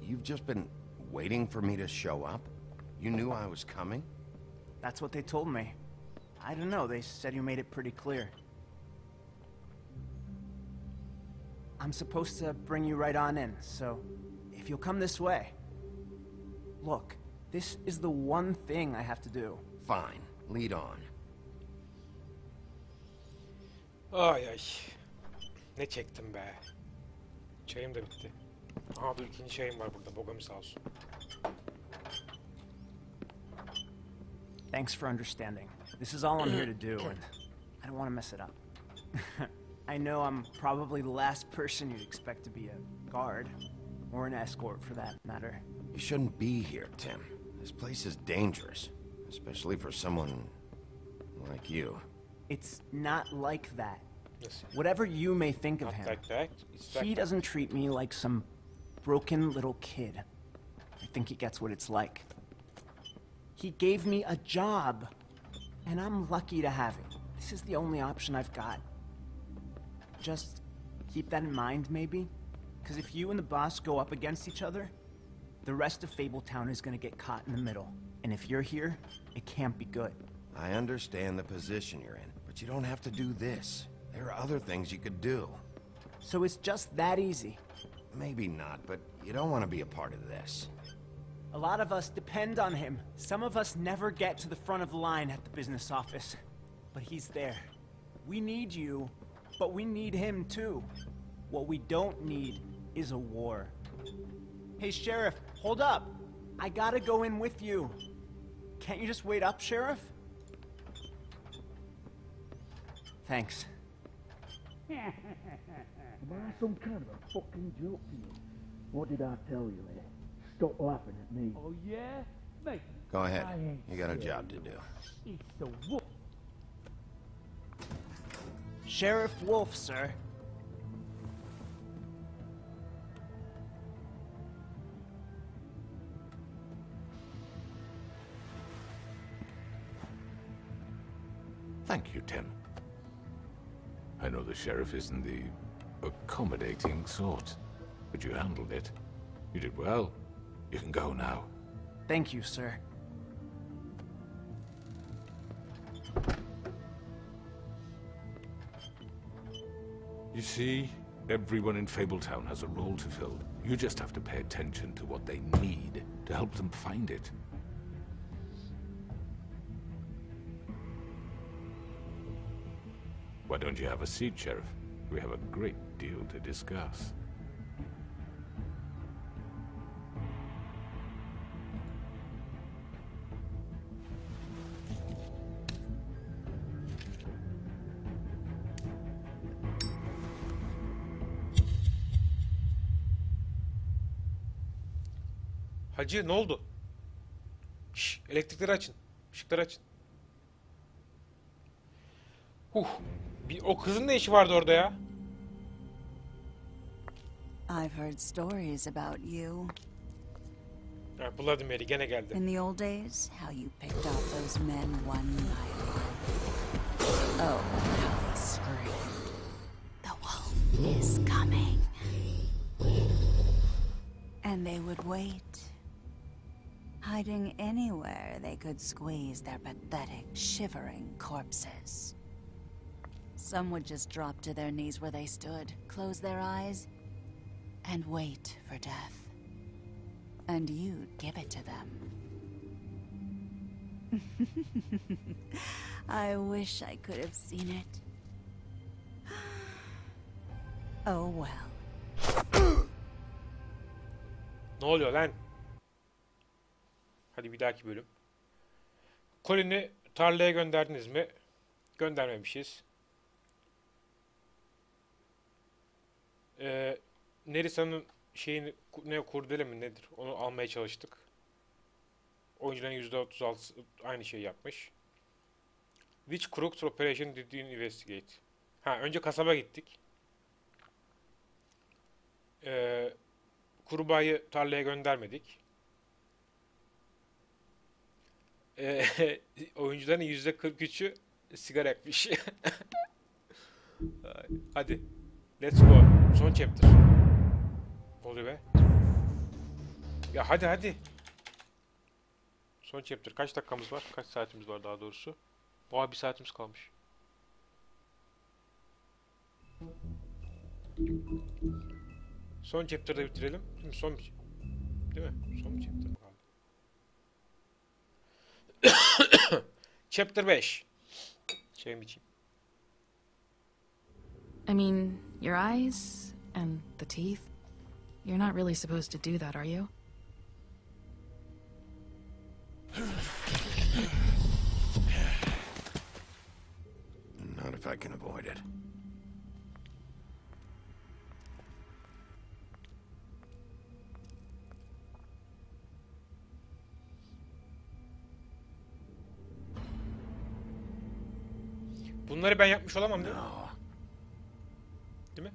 You've just been waiting for me to show up? You knew I was coming?
That's what they told me. I don't know, they said you made it pretty clear. I'm supposed to bring you right on in, so if you'll come this way. Look, this is the one thing I have to do.
Fine, lead on.
Ay ay. Ne çektim be. Çayım da bitti. Aha dur ikinci çayım var burada. Bogami sağ olsun.
Thanks for understanding. This is all I'm here to do, and I don't want to mess it up. I know I'm probably the last person you'd expect to be a guard, or an escort for that matter.
You shouldn't be here, Tim. This place is dangerous, especially for someone like you.
It's not like that.
Yes.
Whatever you may think of
Not
him,
like that. It's
he
like
doesn't treat me like some broken little kid. I think he gets what it's like. He gave me a job, and I'm lucky to have it. This is the only option I've got. Just keep that in mind, maybe? Because if you and the boss go up against each other, the rest of Fabletown is gonna get caught in the middle. And if you're here, it can't be good.
I understand the position you're in, but you don't have to do this. There are other things you could do.
So it's just that easy.
Maybe not, but you don't want to be a part of this.
A lot of us depend on him. Some of us never get to the front of the line at the business office. But he's there. We need you, but we need him too. What we don't need is a war. Hey, Sheriff, hold up. I gotta go in with you. Can't you just wait up, Sheriff? Thanks.
Am I some kind of a fucking joke to you? What did I tell you, eh? Stop laughing at me. Oh, yeah? Mate.
Go ahead. You got a job to do.
It's the wolf.
Sheriff Wolf, sir.
Thank you, Tim. I know the sheriff isn't the accommodating sort, but you handled it. You did well. You can go now.
Thank you, sir.
You see, everyone in Fabletown has a role to fill. You just have to pay attention to what they need to help them find it. Why don't you have a seat, Sheriff? We have a great deal to discuss.
Hacı ne oldu? Şşş, elektrikleri açın. Işıkları açın. O kızın ne işi vardı orada ya?
I've heard stories about you.
Ha, Bloody Mary gene geldi.
In the old days, how you picked off those men one by one. Oh, how they screamed. The wolf is coming. And they would wait, hiding anywhere they could squeeze their pathetic, shivering corpses. Some would just drop to their knees where they stood, close their eyes, and wait for death. And you'd give it to them. I wish I could have seen it. Oh well.
Ne oluyor lan? Hadi bir dahaki bölüm. Colin'i tarlaya gönderdiniz mi? Göndermemişiz. Nerisa'nın şeyini, ne kurdele mi nedir? Onu almaya çalıştık. Oyuncuların %36 aynı şeyi yapmış. Which crooked operation did you investigate? Ha, önce kasaba gittik. Kurbağayı tarlaya göndermedik. Oyuncuların %43'ü sigara yakmış. Hadi. Let's go. Son chapter. Ne oluyor be? Ya hadi. Son chapter. Kaç dakikamız var? Kaç saatimiz var daha doğrusu? Oha, 1 saatimiz kalmış. Son chapter'da bitirelim. Değil mi? Değil mi? Son chapter kaldı. Chapter 5. Şeyim için.
I mean, your eyes and the teeth. You're not really supposed to do that, are you?
Not if I can avoid it.
Bunları ben yapmış olamam değil mi? Değil mi?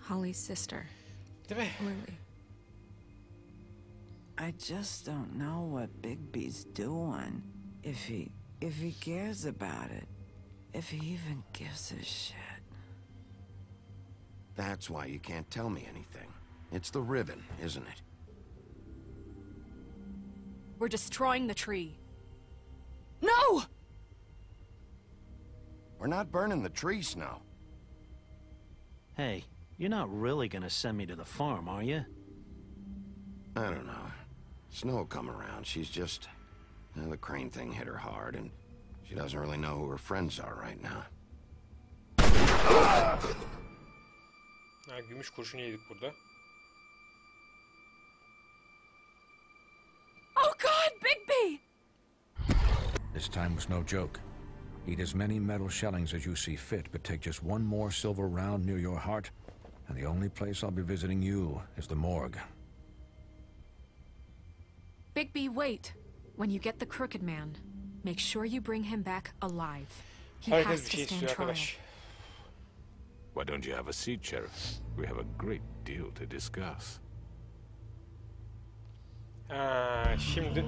Holly's sister.
Değil mi?
Lily.
I just don't know what Bigby's doing. If he cares about it. If he even gives a shit.
That's why you can't tell me anything. It's the ribbon, isn't it?
We're destroying the tree.
No!
We're not burning the tree, Snow.
Hey, you're not really gonna send me to the farm, are you?
I don't know. Snow will come around. She's just... the crane thing hit her hard, and she doesn't really know who her friends are right now.
Ha, gümüş kurşunu yedik burada.
Oh God, Bigby!
This time was no joke. Eat as many metal shellings as you see fit, but take just one more silver round near your heart, and the only place I'll be visiting you is the morgue.
Bigby, wait. When you get the Crooked Man, make sure you bring him back alive. He has to stand trial.
Why don't you have a seat, Sheriff? We have a great deal to discuss.
Şimdi...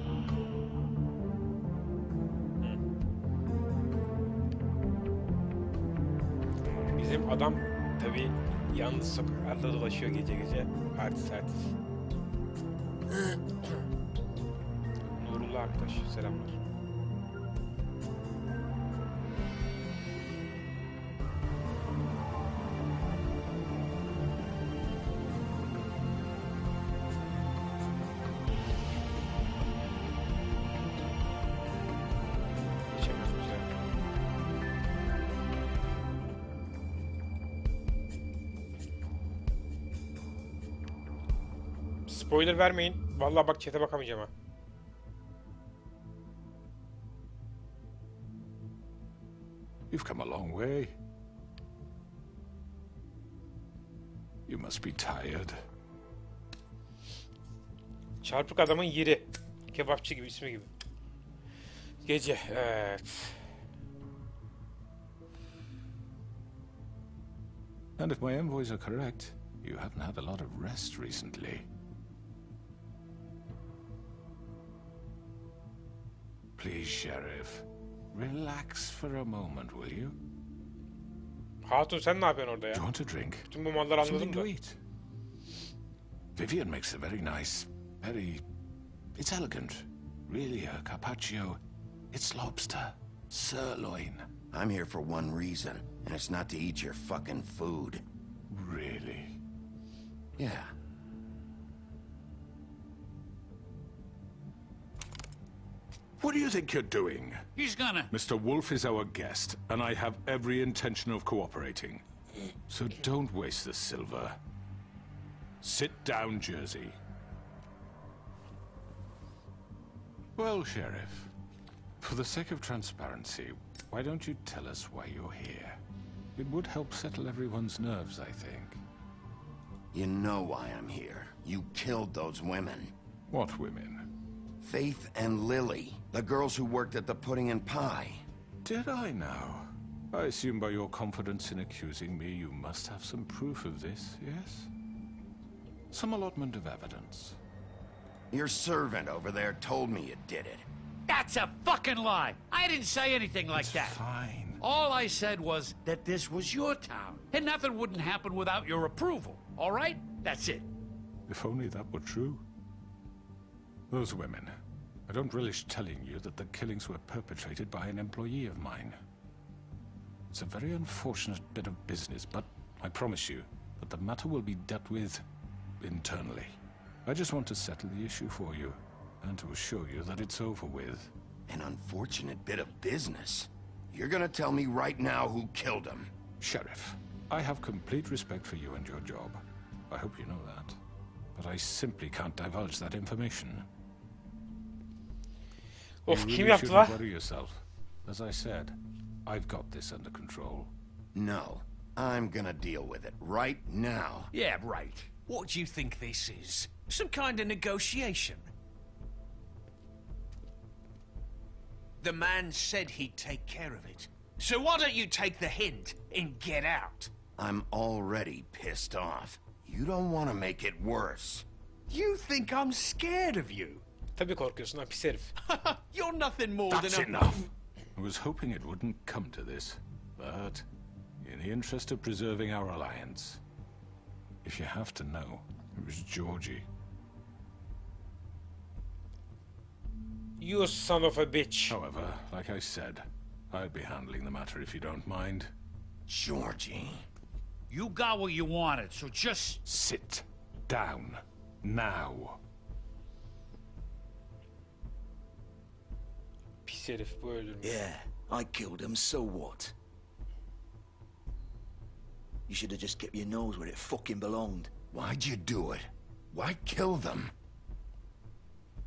Bizim adam tabii yalnız sokaklarda dolaşıyor gece gece. Artist. Nurullah arkadaş, selamlar. Spoiler vermeyin. Vallahi bak chat'e bakamayacağım ha.
You've come a long way. You must be tired.
Çarpık adamın yeri. Kebapçı gibi, ismi gibi. Gece, evet.
And if my envoys are correct, you haven't had a lot of rest recently. Please, Sheriff, relax for a moment, will you?
Hatun sen ne yapıyorsun orada ya?
Do you want a drink?
Bütün bu malları anladım
Something
da.
to eat. Vivian makes a very nice, it's elegant. Really a carpaccio. It's lobster, sirloin.
I'm here for one reason, and it's not to eat your fucking food.
Really?
Yeah.
What do you think you're doing?
He's gonna...
Mr. Wolf is our guest, and I have every intention of cooperating. So don't waste the silver. Sit down, Jersey. Well, Sheriff, for the sake of transparency, why don't you tell us why you're here? It would help settle everyone's nerves, I think.
You know why I'm here. You killed those women.
What women?
Faith and Lily, the girls who worked at the Pudding and Pie.
Did I now? I assume by your confidence in accusing me, you must have some proof of this, yes? Some allotment of evidence.
Your servant over there told me you did it.
That's a fucking lie! I didn't say anything like that.
Fine.
All I said was that this was your town, and nothing wouldn't happen without your approval, all right? That's it.
If only that were true. Those women. I don't relish telling you that the killings were perpetrated by an employee of mine. It's a very unfortunate bit of business, but I promise you that the matter will be dealt with internally. I just want to settle the issue for you, and to assure you that it's over with.
An unfortunate bit of business? You're gonna tell me right now who killed him?
Sheriff, I have complete respect for you and your job. I hope you know that. But I simply can't divulge that information.
Of,
you
kim
really
yaptı
shouldn't
la?
worry yourself. As I said, I've got this under control.
No, I'm gonna deal with it right now.
Yeah, right. What do you think this is? Some kind of negotiation? The man said he'd take care of it. So why don't you take the hint and get out?
I'm already pissed off. You don't want to make it worse.
You think I'm scared of you?
Tabii korkuyorsun ha pis herif.
You're nothing more
That's
than a...
enough. I was hoping it wouldn't come to this, but in the interest of preserving our alliance, if you have to know, it was Georgie.
You son of a bitch.
However, like I said, I'll be handling the matter if you don't mind.
Georgie.
You got what you wanted, so just...
Sit down. Now.
Pis herif bu öldürmüş.
Yeah, I killed him, so what? You should have just kept your nose where it fucking belonged.
Why'd you do it? Why kill them?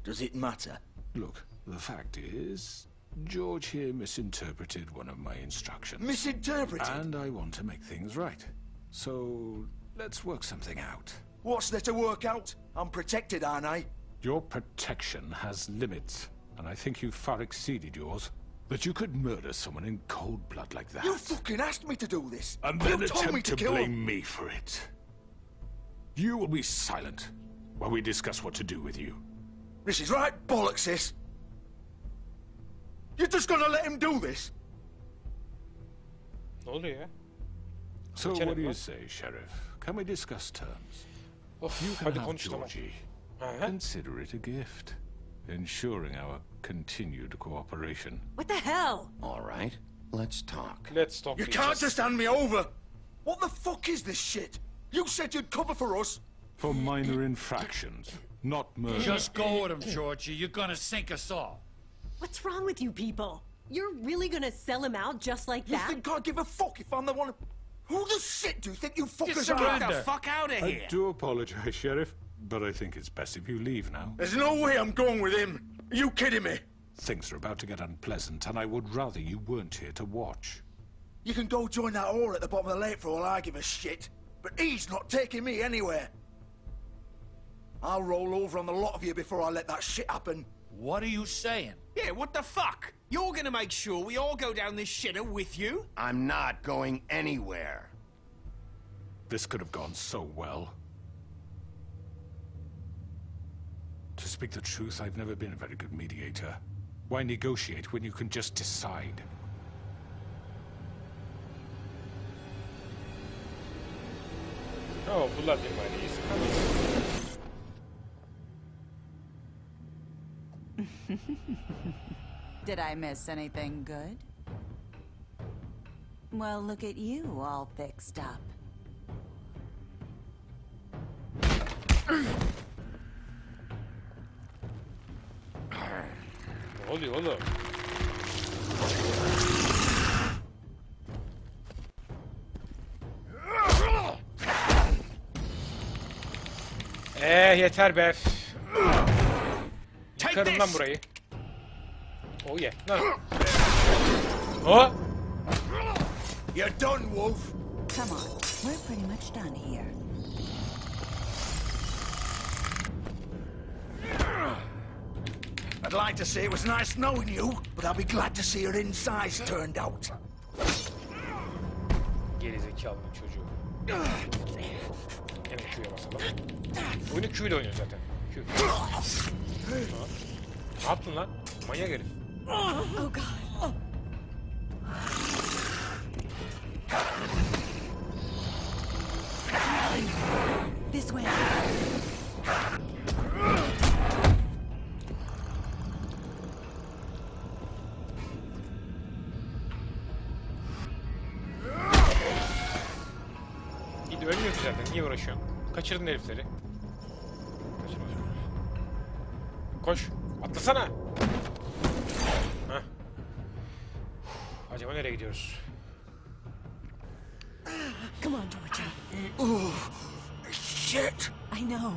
Does it matter?
Look, the fact is, George here misinterpreted one of my instructions.
Misinterpreted?
And I want to make things right. So, let's work something out.
What's there to work out? I'm protected, aren't I?
Your protection has limits, and I think you've far exceeded yours. That you could murder someone in cold blood like that.
You fucking asked me to do this!
And then
you told me
attempt to
kill
blame
him.
me for it. You will be silent while we discuss what to do with you.
This is right bollocks, this! You're just gonna let him do this?
Ne oluyor ya?
So what do you say, Sheriff? Can we discuss terms?
Of,
you can
hadi
have
konuş tamam.
Georgie. Consider it a gift, ensuring our continued cooperation.
What the hell?
All right, let's talk.
Let's talk.
You can't just hand me over! What the fuck is this shit? You said you'd cover for us!
For minor infractions, not murder.
Just go with him, Georgie. You're gonna sink us all.
What's wrong with you people? You're really gonna sell him out just like that?
You think I give a fuck if I'm the one... Who the shit do you think you fuckers
Get
are?
the fuck out of here!
I do apologize, Sheriff, but I think it's best if you leave now.
There's no way I'm going with him! Are you kidding me?
Things are about to get unpleasant, and I would rather you weren't here to watch.
You can go join that whore at the bottom of the lake for all I give a shit. But he's not taking me anywhere. I'll roll over on the lot of you before I let that shit happen.
What are you saying?
Yeah, what the fuck? You're gonna make sure we all go down this shitter with you?
I'm not going anywhere.
This could have gone so well. To speak the truth, I've never been a very good mediator. Why negotiate when you can just decide?
Oh, bloody money.
Did I miss anything good? Well, look at you, all fixed up.
Ne oluyor oğlum? Yeter be. Yıkarım lan burayı. Oh yeah. No. Oh.
You're done, Wolf.
Come on, we're pretty much done here.
I'd like to say it was nice knowing you, but I'll be glad to see your insides turned out.
Gerizekalının çocuğu. Yine Q'ya basalım. Oyunu Q ile oynuyor zaten. Q. Ne yaptın lan? Manyak herif.
Oh god.
This way.
Gidi ölmüyor ki zaten. Niye uğraşıyorsun? Kaçırdın herifleri. Kaçırma. Koş. Atlasana. Heh. Acaba nereye gidiyoruz?
Come on, Georgie.
Oh, shit!
I know.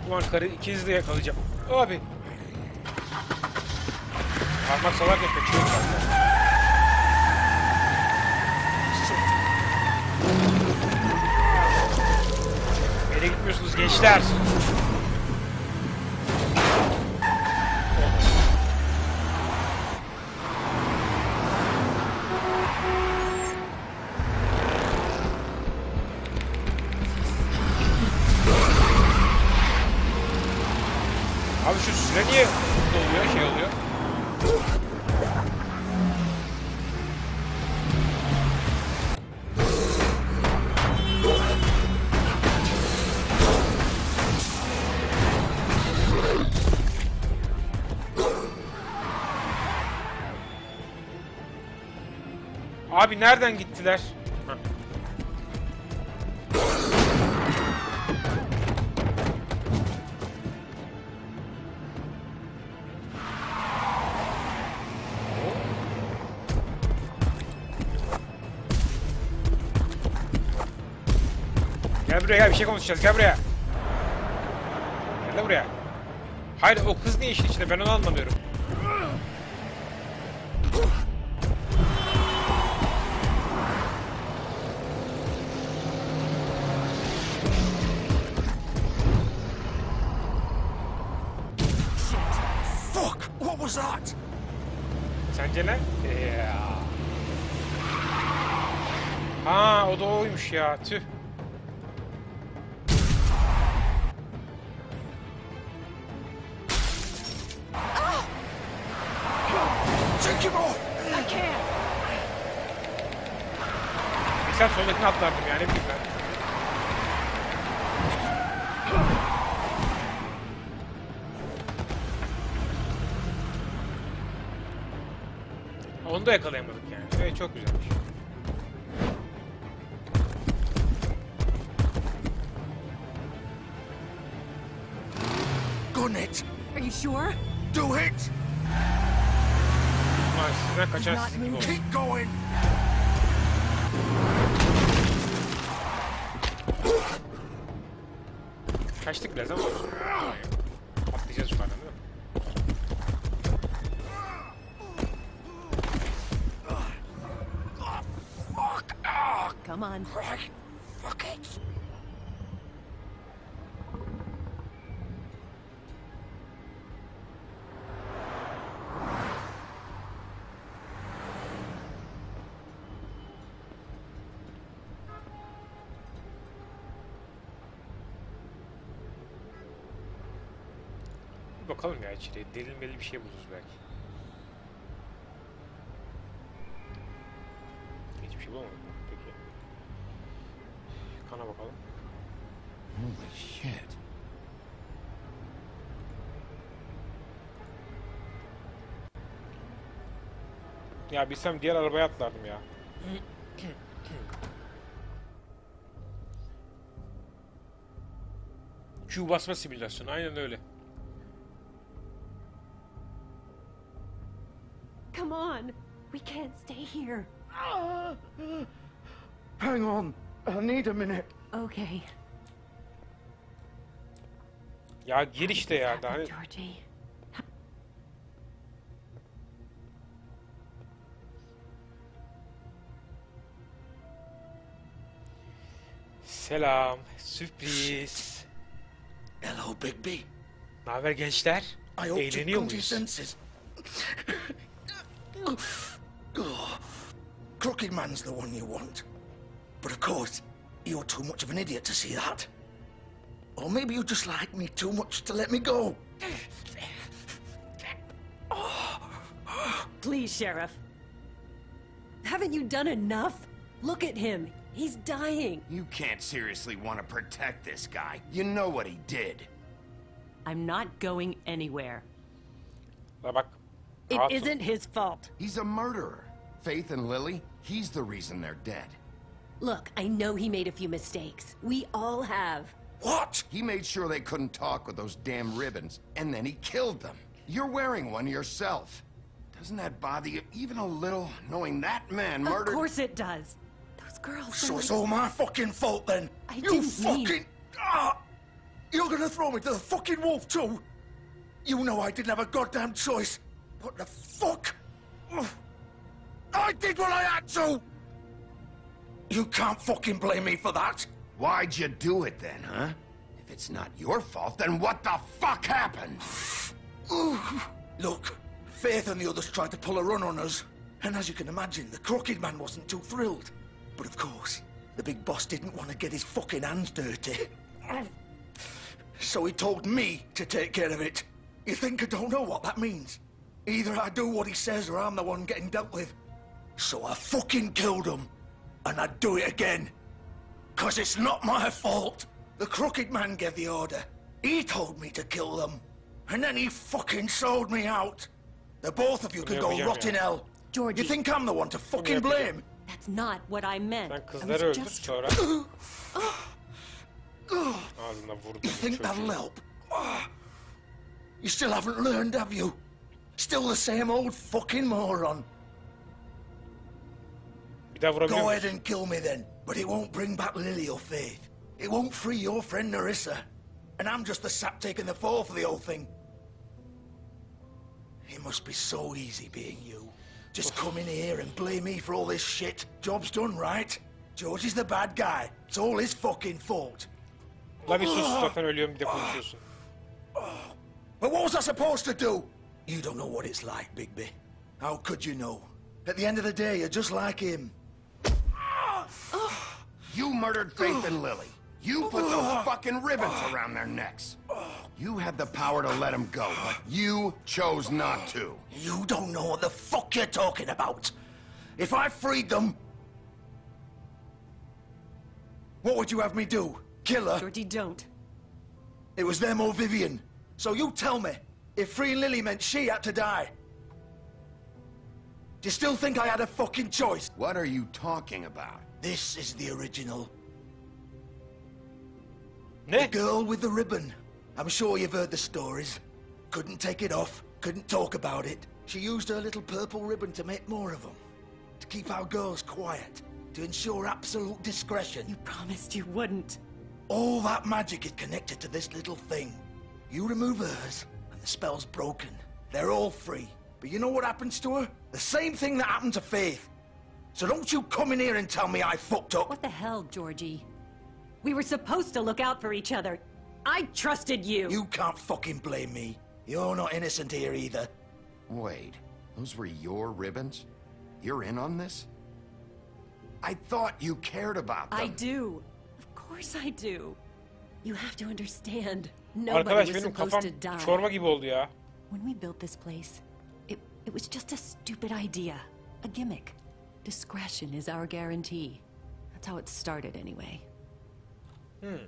Ulan karı ikinizi de yakalayacağım. Abi. Parmak salarken kaçıyor zaten. Nereye gitmiyorsunuz gençler? Süre niye doluyor, şey oluyor? Abi nereden gittiler? Heh. Gel buraya, gel bir şey konuşacağız, gel buraya. Gel buraya. Hayır, o kız niye işin içinde, ben onu anlamıyorum.
Fuck! What was that?
Sence ne? Ha, o da oymuş ya, tüh.
Take him off!
I can't.
Sen soldakini atlardım yani, ne bileyim ben. Onu da yakalayamadık yani. Evet, çok güzelmiş.
Gun it!
Are you sure?
Do it!
Ulan sizden kaçan sizin gibi oldu.
Keep going!
Kaçtık biraz ama atlayacağız şu an, değil mi?
Come on.
Right. Fuck it.
Bir bakalım ya içeriye. Delilmeli bir şey buluruz belki. Hiçbir şey bulamadık. Peki. Kana bakalım.
Holy shit.
Ya bilsem diğer arabaya atlardım ya. Q basma simülasyonu, aynen öyle.
Come on. We can't stay here.
Hang on. I need a minute.
Okay.
Ya gir işte ya. Daha ne?
Georgie.
Selam. Sürpriz.
Hello, Bigby.
Ne haber gençler?
I hope you've
Eğleniyor
come to your
muyuz?
senses. Crooked Man's the one you want. But of course, you're too much of an idiot to see that. Or maybe you just like me too much to let me go.
Please, Sheriff. Haven't you done enough? Look at him. He's dying.
You can't seriously want to protect this guy. You know what he did.
I'm not going anywhere.
Bak.
It isn't his fault.
He's a murderer. Faith and Lily, he's the reason they're dead.
Look, I know he made a few mistakes. We all have.
What? He made sure they couldn't talk with those damn ribbons, and then he killed them. You're wearing one yourself. Doesn't that bother you even a little, knowing that man murdered—
Of course it does. Those girls—
So it's all my fucking fault then?
I
You
didn't
fucking—
mean—
You're gonna throw me to the fucking wolf too? You know I didn't have a goddamn choice. What the fuck? I did what I had to! You can't fucking blame me for that.
Why'd you do it then, huh? If it's not your fault, then what the fuck happened?
Look, Faith and the others tried to pull a run on us. And as you can imagine, the Crooked Man wasn't too thrilled. But of course, the big boss didn't want to get his fucking hands dirty. So he told me to take care of it. You think I don't know what that means? Either I do what he says or I'm the one getting dealt with. So I fucking killed him. And I'd do it again. 'Cause it's not my fault. The crooked man gave the order. He told me to kill them. And then he fucking sold me out. The both of you could go rot in hell.
Georgie.
You think I'm the one to fucking blame?
That's not what I meant.
Ben
I
kızları
was
öldür
just...
sonra. Ağzına vurdum
You think
çocuğu.
that'll help? You still haven't learned, have you? Still the same old fucking moron.
Bir daha vurabiliyor
Go
muyuz?
ahead and kill me then, but it won't bring back Lily or Faith. It won't free your friend Narissa. And I'm just the sap taking the fall for the whole thing. It must be so easy being you. Just come in here and blame me for all this shit. Job's done, right? George is the bad guy. It's all his fucking fault.
La bir sus, zaten ölüyorum, bir de konuşuyorsun.
But what was I supposed to do? You don't know what it's like, Bigby. How could you know? At the end of the day, you're just like him.
You murdered Faith and Lily. You put those fucking ribbons around their necks. You had the power to let them go, but you chose not to.
You don't know what the fuck you're talking about. If I freed them... What would you have me do? Kill her?
Georgie, don't.
It was them or Vivian. So you tell me, if freeing Lily meant she had to die, do you still think I had a fucking choice?
What are you talking about?
This is the original.
Ne?
The girl with the ribbon. I'm sure you've heard the stories. Couldn't take it off, couldn't talk about it. She used her little purple ribbon to make more of them. To keep our girls quiet. To ensure absolute discretion.
You promised you wouldn't.
All that magic is connected to this little thing. You remove hers, and the spell's broken. They're all free. But you know what happens to her? The same thing that happened to Faith. So don't you come in here and tell me I fucked up.
What the hell, Georgie? We were supposed to look out for each other. I trusted you.
You can't fucking blame me. You're not innocent here either.
Wait, those were your ribbons? You're in on this? I thought you cared about them.
I do. Of course I do. You have to understand. Nobody
Arkadaş
was
benim
supposed
kafam
to die.
çorba gibi oldu ya.
When we built this place, it was just a stupid idea. A gimmick. Discretion is our guarantee. That's how it started anyway.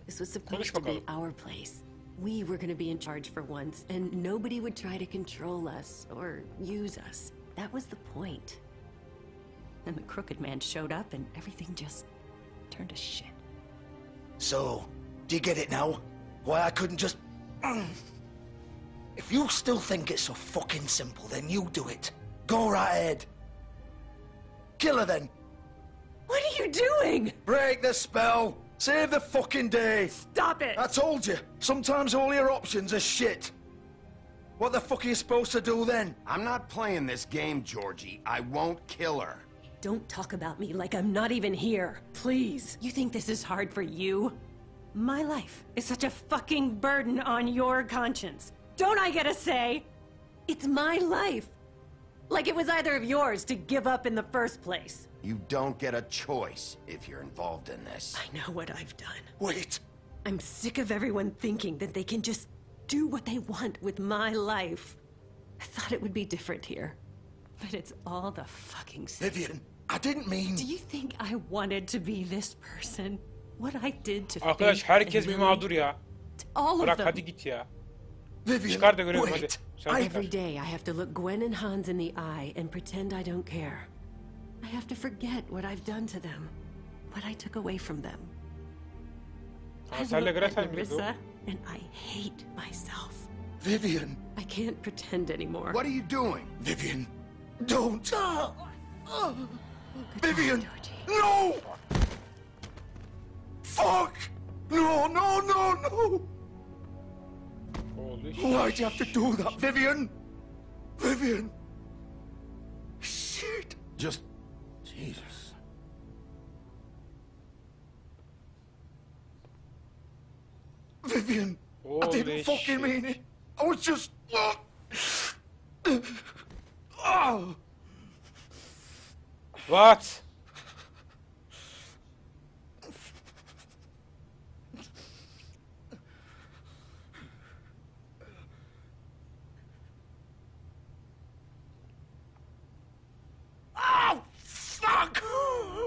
This was supposed to be our place. We were going to be in charge for once, and nobody would try to control us or use us. That was the point. And the crooked man showed up, and everything just turned to shit.
So, do you get it now? Why I couldn't just... If you still think it's so fucking simple, then you do it. Go right ahead. Kill her then.
What are you doing?
Break the spell. Save the fucking day.
Stop it.
I told you. Sometimes all your options are shit. What the fuck are you supposed to do then?
I'm not playing this game, Georgie. I won't kill her.
Don't talk about me like I'm not even here. Please. You think this is hard for you? My life is such a fucking burden on your conscience. Don't I get a say? It's my life. Like it was either of yours to give up in the first place.
You don't get a choice if you're involved in this.
I know what I've done.
Wait.
I'm sick of everyone thinking that they can just do what they want with my life. I thought it would be different here. But it's all the fucking same.
Vivian, I didn't mean...
Do you think I wanted to be this person? What I did to
Arkadaş
Faith
herkes
and
bir
Lily?
mağdur ya.
All
Bırak
of them.
hadi git ya.
Vivian,
Çıkar da görelim hadi.
wait.
Sen de
Every
kal.
day I have to look Gwen and Hans in the eye and pretend I don't care. I have to forget what I've done to them, what I took away from them. I
senle
look at
Gretel miydi o?
Marissa and I hate myself.
Vivian.
I can't pretend anymore.
What are you doing?
Vivian, don't. Vivian, no! Fuck! No, no, no, no!
Holy
Why'd you have to do that, Vivian? Vivian! Shit!
Just... Jesus.
Vivian, I
Holy
didn't fucking
shit.
mean it. I was just... Oh!
What?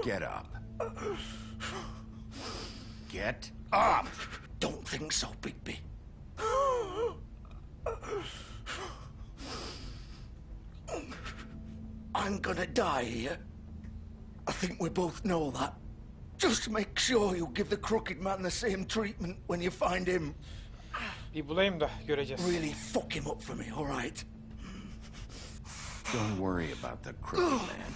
Get up. Get up!
Don't think so, Bigby. I'm gonna die here. I think we both know that. Just make sure you give the crooked man the same treatment when you find him.
Bir bulayım da göreceğiz.
Really fuck him up for me, all right?
Don't worry about the crooked man.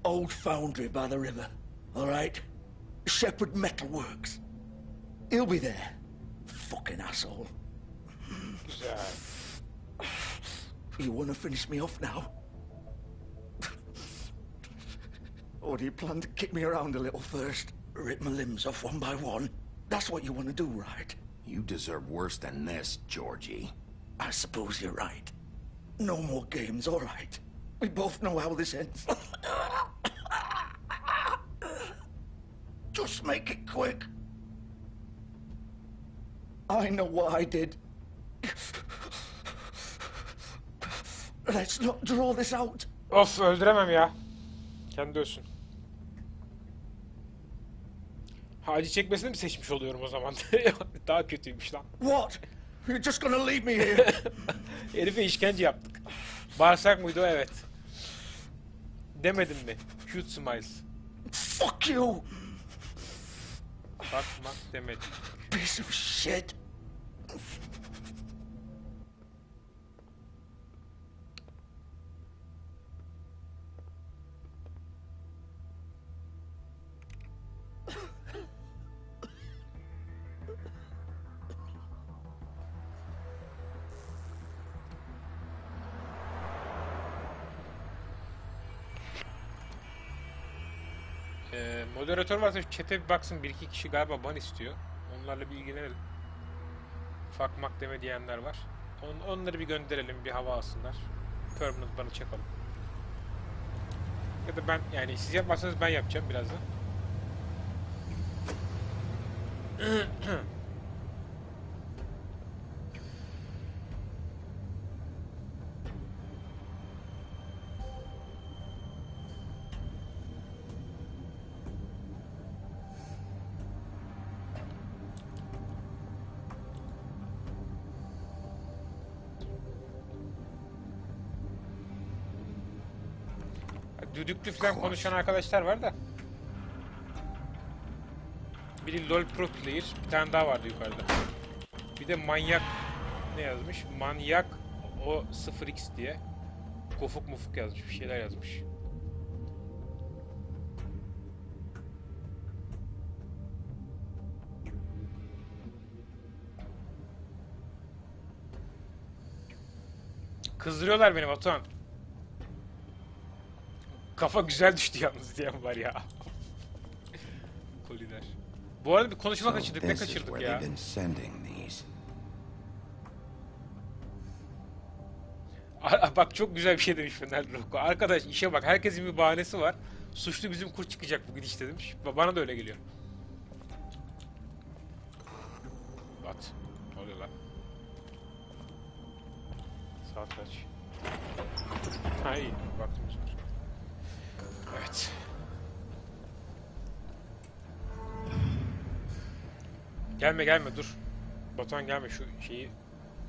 Old foundry by the river, all right? Shepherd Metalworks. He'll be there. Fucking asshole.
Güzel.
You want to finish me off now? Or do you plan to kick me around a little first? Rip my limbs off one by one? That's what you want to do, right?
You deserve worse than this, Georgie.
I suppose you're right. No more games, all right? We both know how this ends. Just make it quick. I know what I did. Let's not draw this out.
Of, öldüremem ya. Kendi ölsün. Acı çekmesini mi seçmiş oluyorum o zaman? Daha kötüymüş lan.
What? You're just gonna leave me here?
Herife işkence yaptık. Bağırsak mıydı o? Evet. Demedim mi? Cute smiles.
Fuck you!
Bakmak demedim.
Piece of shit.
Moderatör varsa şu chat'e bir baksın, bir iki kişi galiba ban istiyor. Onlarla bir ilgilenelim. Fakmak deme diyenler var. Onları bir gönderelim, bir hava alsınlar. Permanent banı çakalım. Ya da ben, yani siz yapmazsanız ben yapacağım birazdan. Düdüklü falan konuşan arkadaşlar var da. Biri LoL Pro Player, bir tane daha vardı yukarıda. Bir de manyak ne yazmış? Manyak o 0x diye. Kofuk mufuk yazmış, bir şeyler yazmış. Kızdırıyorlar beni Batuhan. Kafa güzel düştü yalnız diyen var ya. Koliler. Bu arada bir konuşma kaçırdık. Ne kaçırdık ya? Bak çok güzel bir şey demiş Fener Roko. Arkadaş işe bak, herkesin bir bahanesi var. Suçlu bizim kurt çıkacak bugün işte demiş. Bana da öyle geliyor. Bat. Ne oluyor lan? Saat kaç? Ha iyi. Vaktimiz var. Evet. Gelme dur. Batuhan gelme, şu şeyi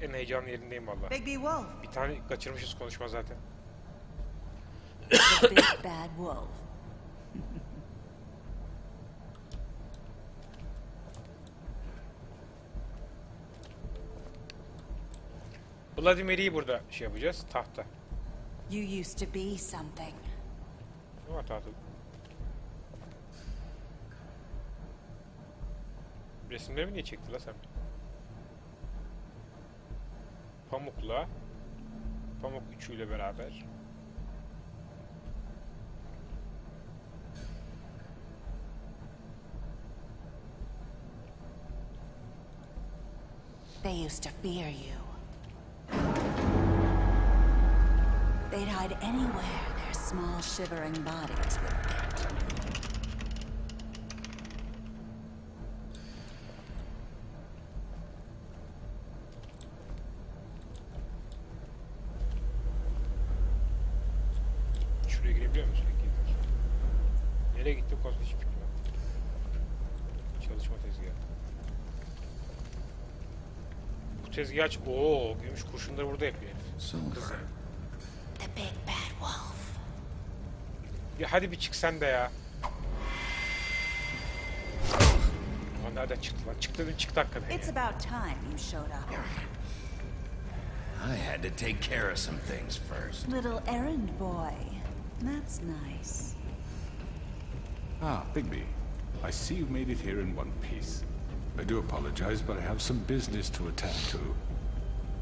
en heyecanlı yerindeyim vallahi. Bir tane kaçırmışız konuşma zaten.
The big bad wolf.
Vladimir'i burada şey yapacağız, tahta.
You used to be something.
Ne var tahtada? Resimlerimi niye çekti la sen? Pamukla. Pamuk üçüyle beraber.
They used to fear you. They'd hide anywhere their small shivering bodies would get.
Şuraya girebiliyor musun? Nereye gitti o hiç fikrim yok. Çalışma tezgahı. Bu tezgahı aç. Ooo, gümüş kurşunları burada yapıyor.
The big bad wolf.
Ya hadi bir çık sen de ya. Ama nereden çıktı lan? Çık dedim, çıktı hakikaten.
It's about time you showed up.
I had to take care of some things first.
Little errand boy. That's nice.
Ah, Bigby. I see you've made it here in one piece. I do apologize, but I have some business to attend to.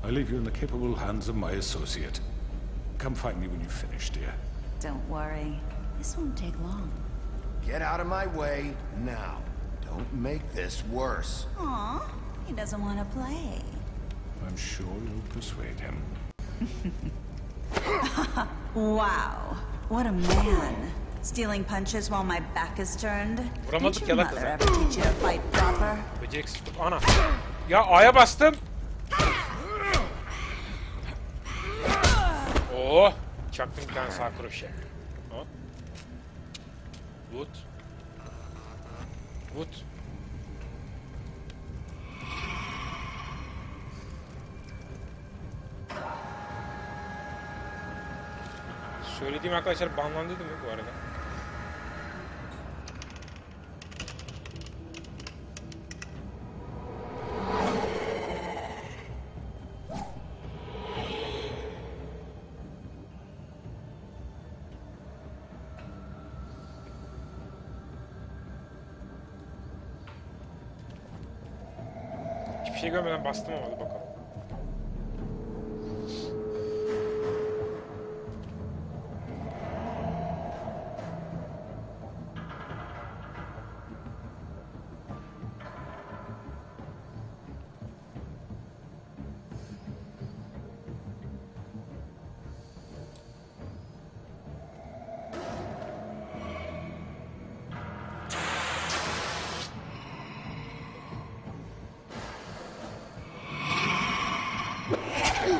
I leave you in the capable hands of my associate. Come find me when you've finished, dear.
Don't worry. This won't take long.
Get out of my way now. Don't make this worse.
Aw, he doesn't want to play.
I'm sure you'll persuade him.
Wow, what a man. Stealing punches while my back is turned. Did your mother ever teach you to fight proper?
Beceriksiz. Ana. Ya A'ya bastım. Oo, çaktım bir tane sağ kroşe. Hop. Wood. Wood. Söylediğim arkadaşlar banlandıydı mı bu arada? Hiçbir şey görmeden bastım ama hadi bakalım.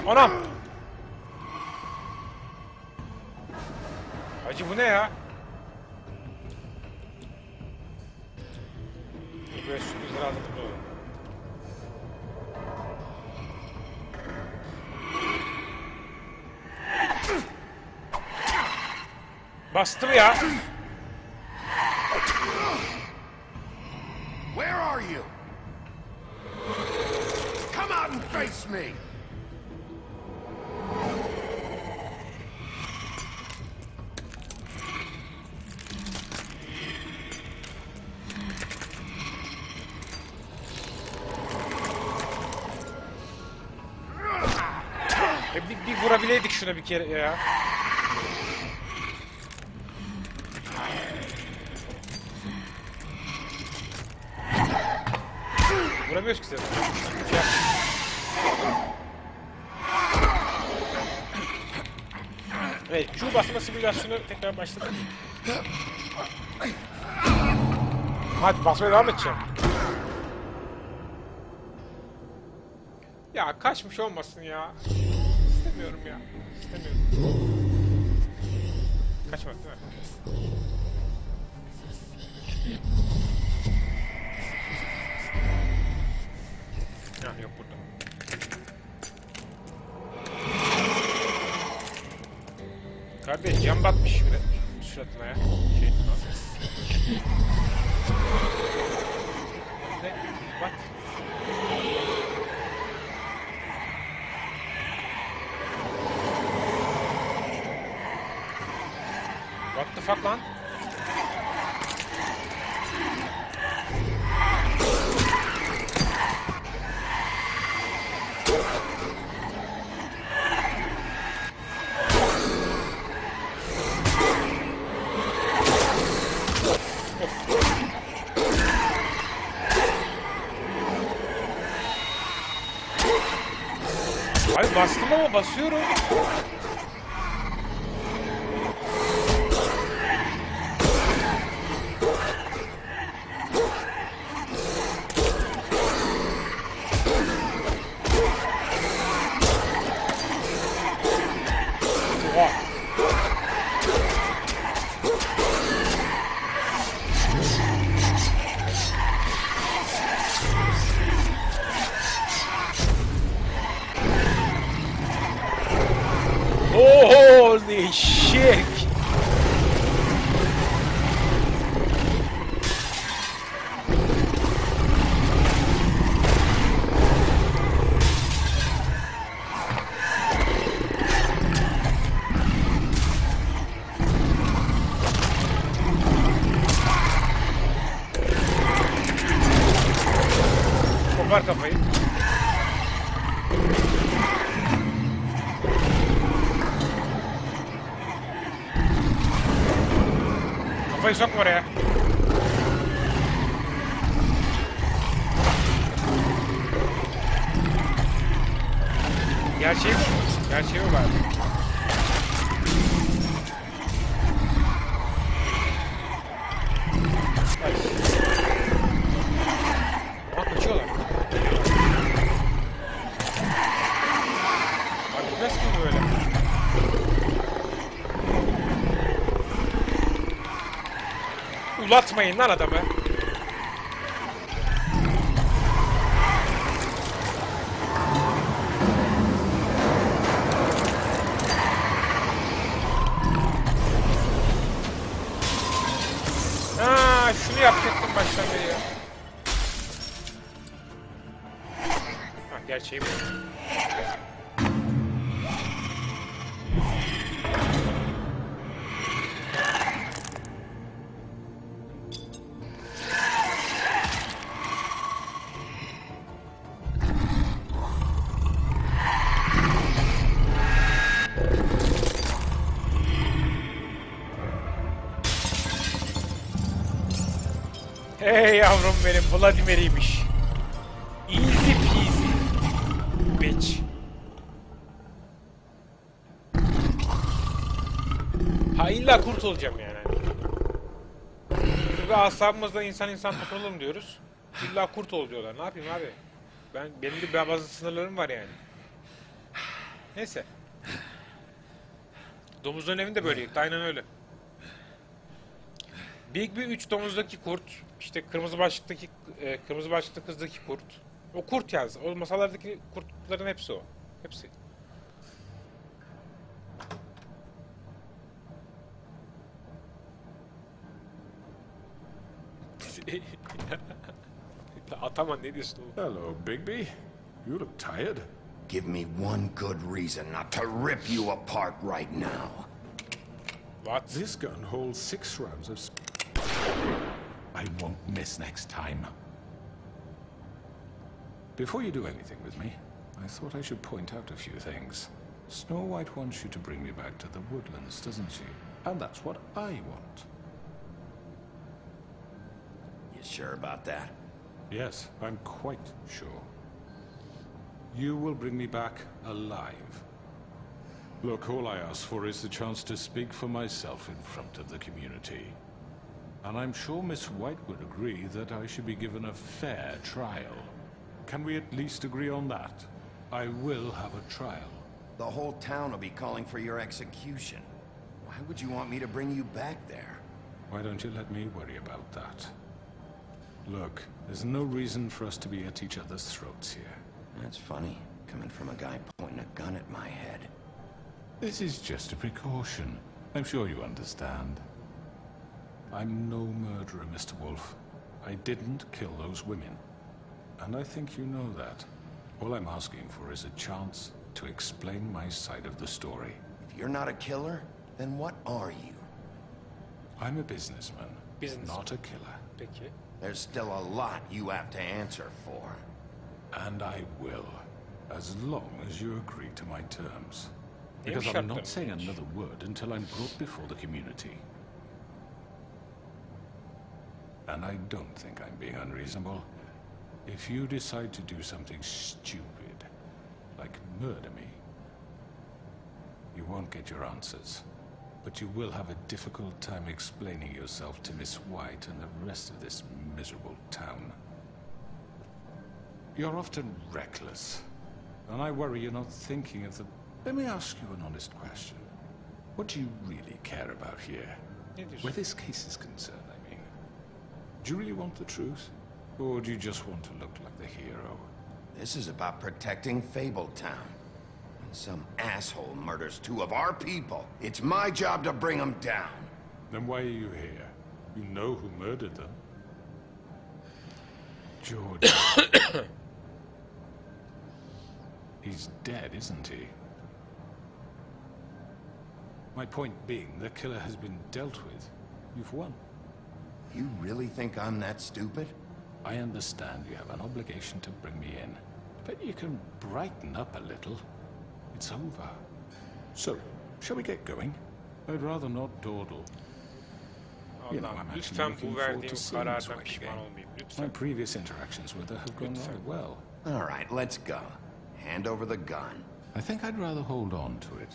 Anam! Hacı bu ne ya? Böyle sürprizler hazırlıklı olun. Bastım ya.
Where are you? Come out and face me.
Bir vurabileydik şuna bir kere ya. Vuramıyoruz ki zaten. Evet, Q basma simülasyonu tekrar başladı. Hadi basmaya devam edeceğim. Ya kaçmış olmasın ya. İstemiyorum ya. İstemiyorum. Kaçmak değil mi? Ha, yok burada. Kardeş cam batmış suratına ya. Şey, ne? Bat. What the fuck lan? Ay bastım ama basıyorum. Kopar kafayı. Kafayı sokma oraya. Gerçeği mi? Gerçeği mi var? Bak kaçıyorlar. Bak nasıl gibi böyle? Ulatmayın lan adamı. Şunu yapacaktım baştan beri ya. Ha, gerçeği bu. Hey yavrum benim, Vladimir'iymiş. Easy peasy. Bitch. Ha illa kurt olacağım yani. Çünkü asabımızda insan takılalım diyoruz. İlla kurt ol diyorlar. Ne yapayım abi? Benim de bazı sınırlarım var yani. Neyse. Domuzların evinde böyleydi. Aynen öyle. Big 3 domuzdaki kurt, işte kırmızı başlıklı kızdaki kurt. O kurt yaz. O masalardaki kurtların hepsi o. Hepsi. Ataman ne diyorsun oğlum?
Hello, Bigby. You look tired.
Give me one good reason not to rip you apart right now.
What?
This gun holds 6 rounds of... I won't miss next time. Before you do anything with me, I thought I should point out a few things. Snow White wants you to bring me back to the woodlands, doesn't she? And that's what I want.
You sure about that?
Yes, I'm quite sure. You will bring me back alive. Look, all I ask for is the chance to speak for myself in front of the community. And I'm sure Miss White would agree that I should be given a fair trial. Can we at least agree on that? I will have a trial.
The whole town will be calling for your execution. Why would you want me to bring you back there?
Why don't you let me worry about that? Look, there's no reason for us to be at each other's throats here.
That's funny, coming from a guy pointing a gun at my head.
This is just a precaution. I'm sure you understand. I'm no murderer, Mr. Wolf. I didn't kill those women. And I think you know that. All I'm asking for is a chance to explain my side of the story.
If you're not a killer, then what are you?
I'm a businessman, not a killer.
Peki.
There's still a lot you have to answer for.
And I will, as long as you agree to my terms. Because I'm not saying another word until I'm brought before the community. And I don't think I'm being unreasonable. If you decide to do something stupid, like murder me, you won't get your answers. But you will have a difficult time explaining yourself to Miss White and the rest of this miserable town. You're often reckless, and I worry you're not thinking of the... Let me ask you an honest question. What do you really care about here? Where this case is concerned, I mean. Do you really want the truth? Or do you just want to look like the hero?
This is about protecting Fabletown. When some asshole murders 2 of our people, it's my job to bring them down.
Then why are you here? You know who murdered them. George. He's dead, isn't he? My point being, the killer has been dealt with. You've won.
You really think I'm that stupid?
I understand you have an obligation to bring me in, but you can brighten up a little. It's over. So, shall we get going? I'd rather not dawdle. You know, I'm actually looking forward to seeing Miss White again. My previous interactions with her have gone rather well.
All right, let's go. Hand over the gun.
I think I'd rather hold on to it,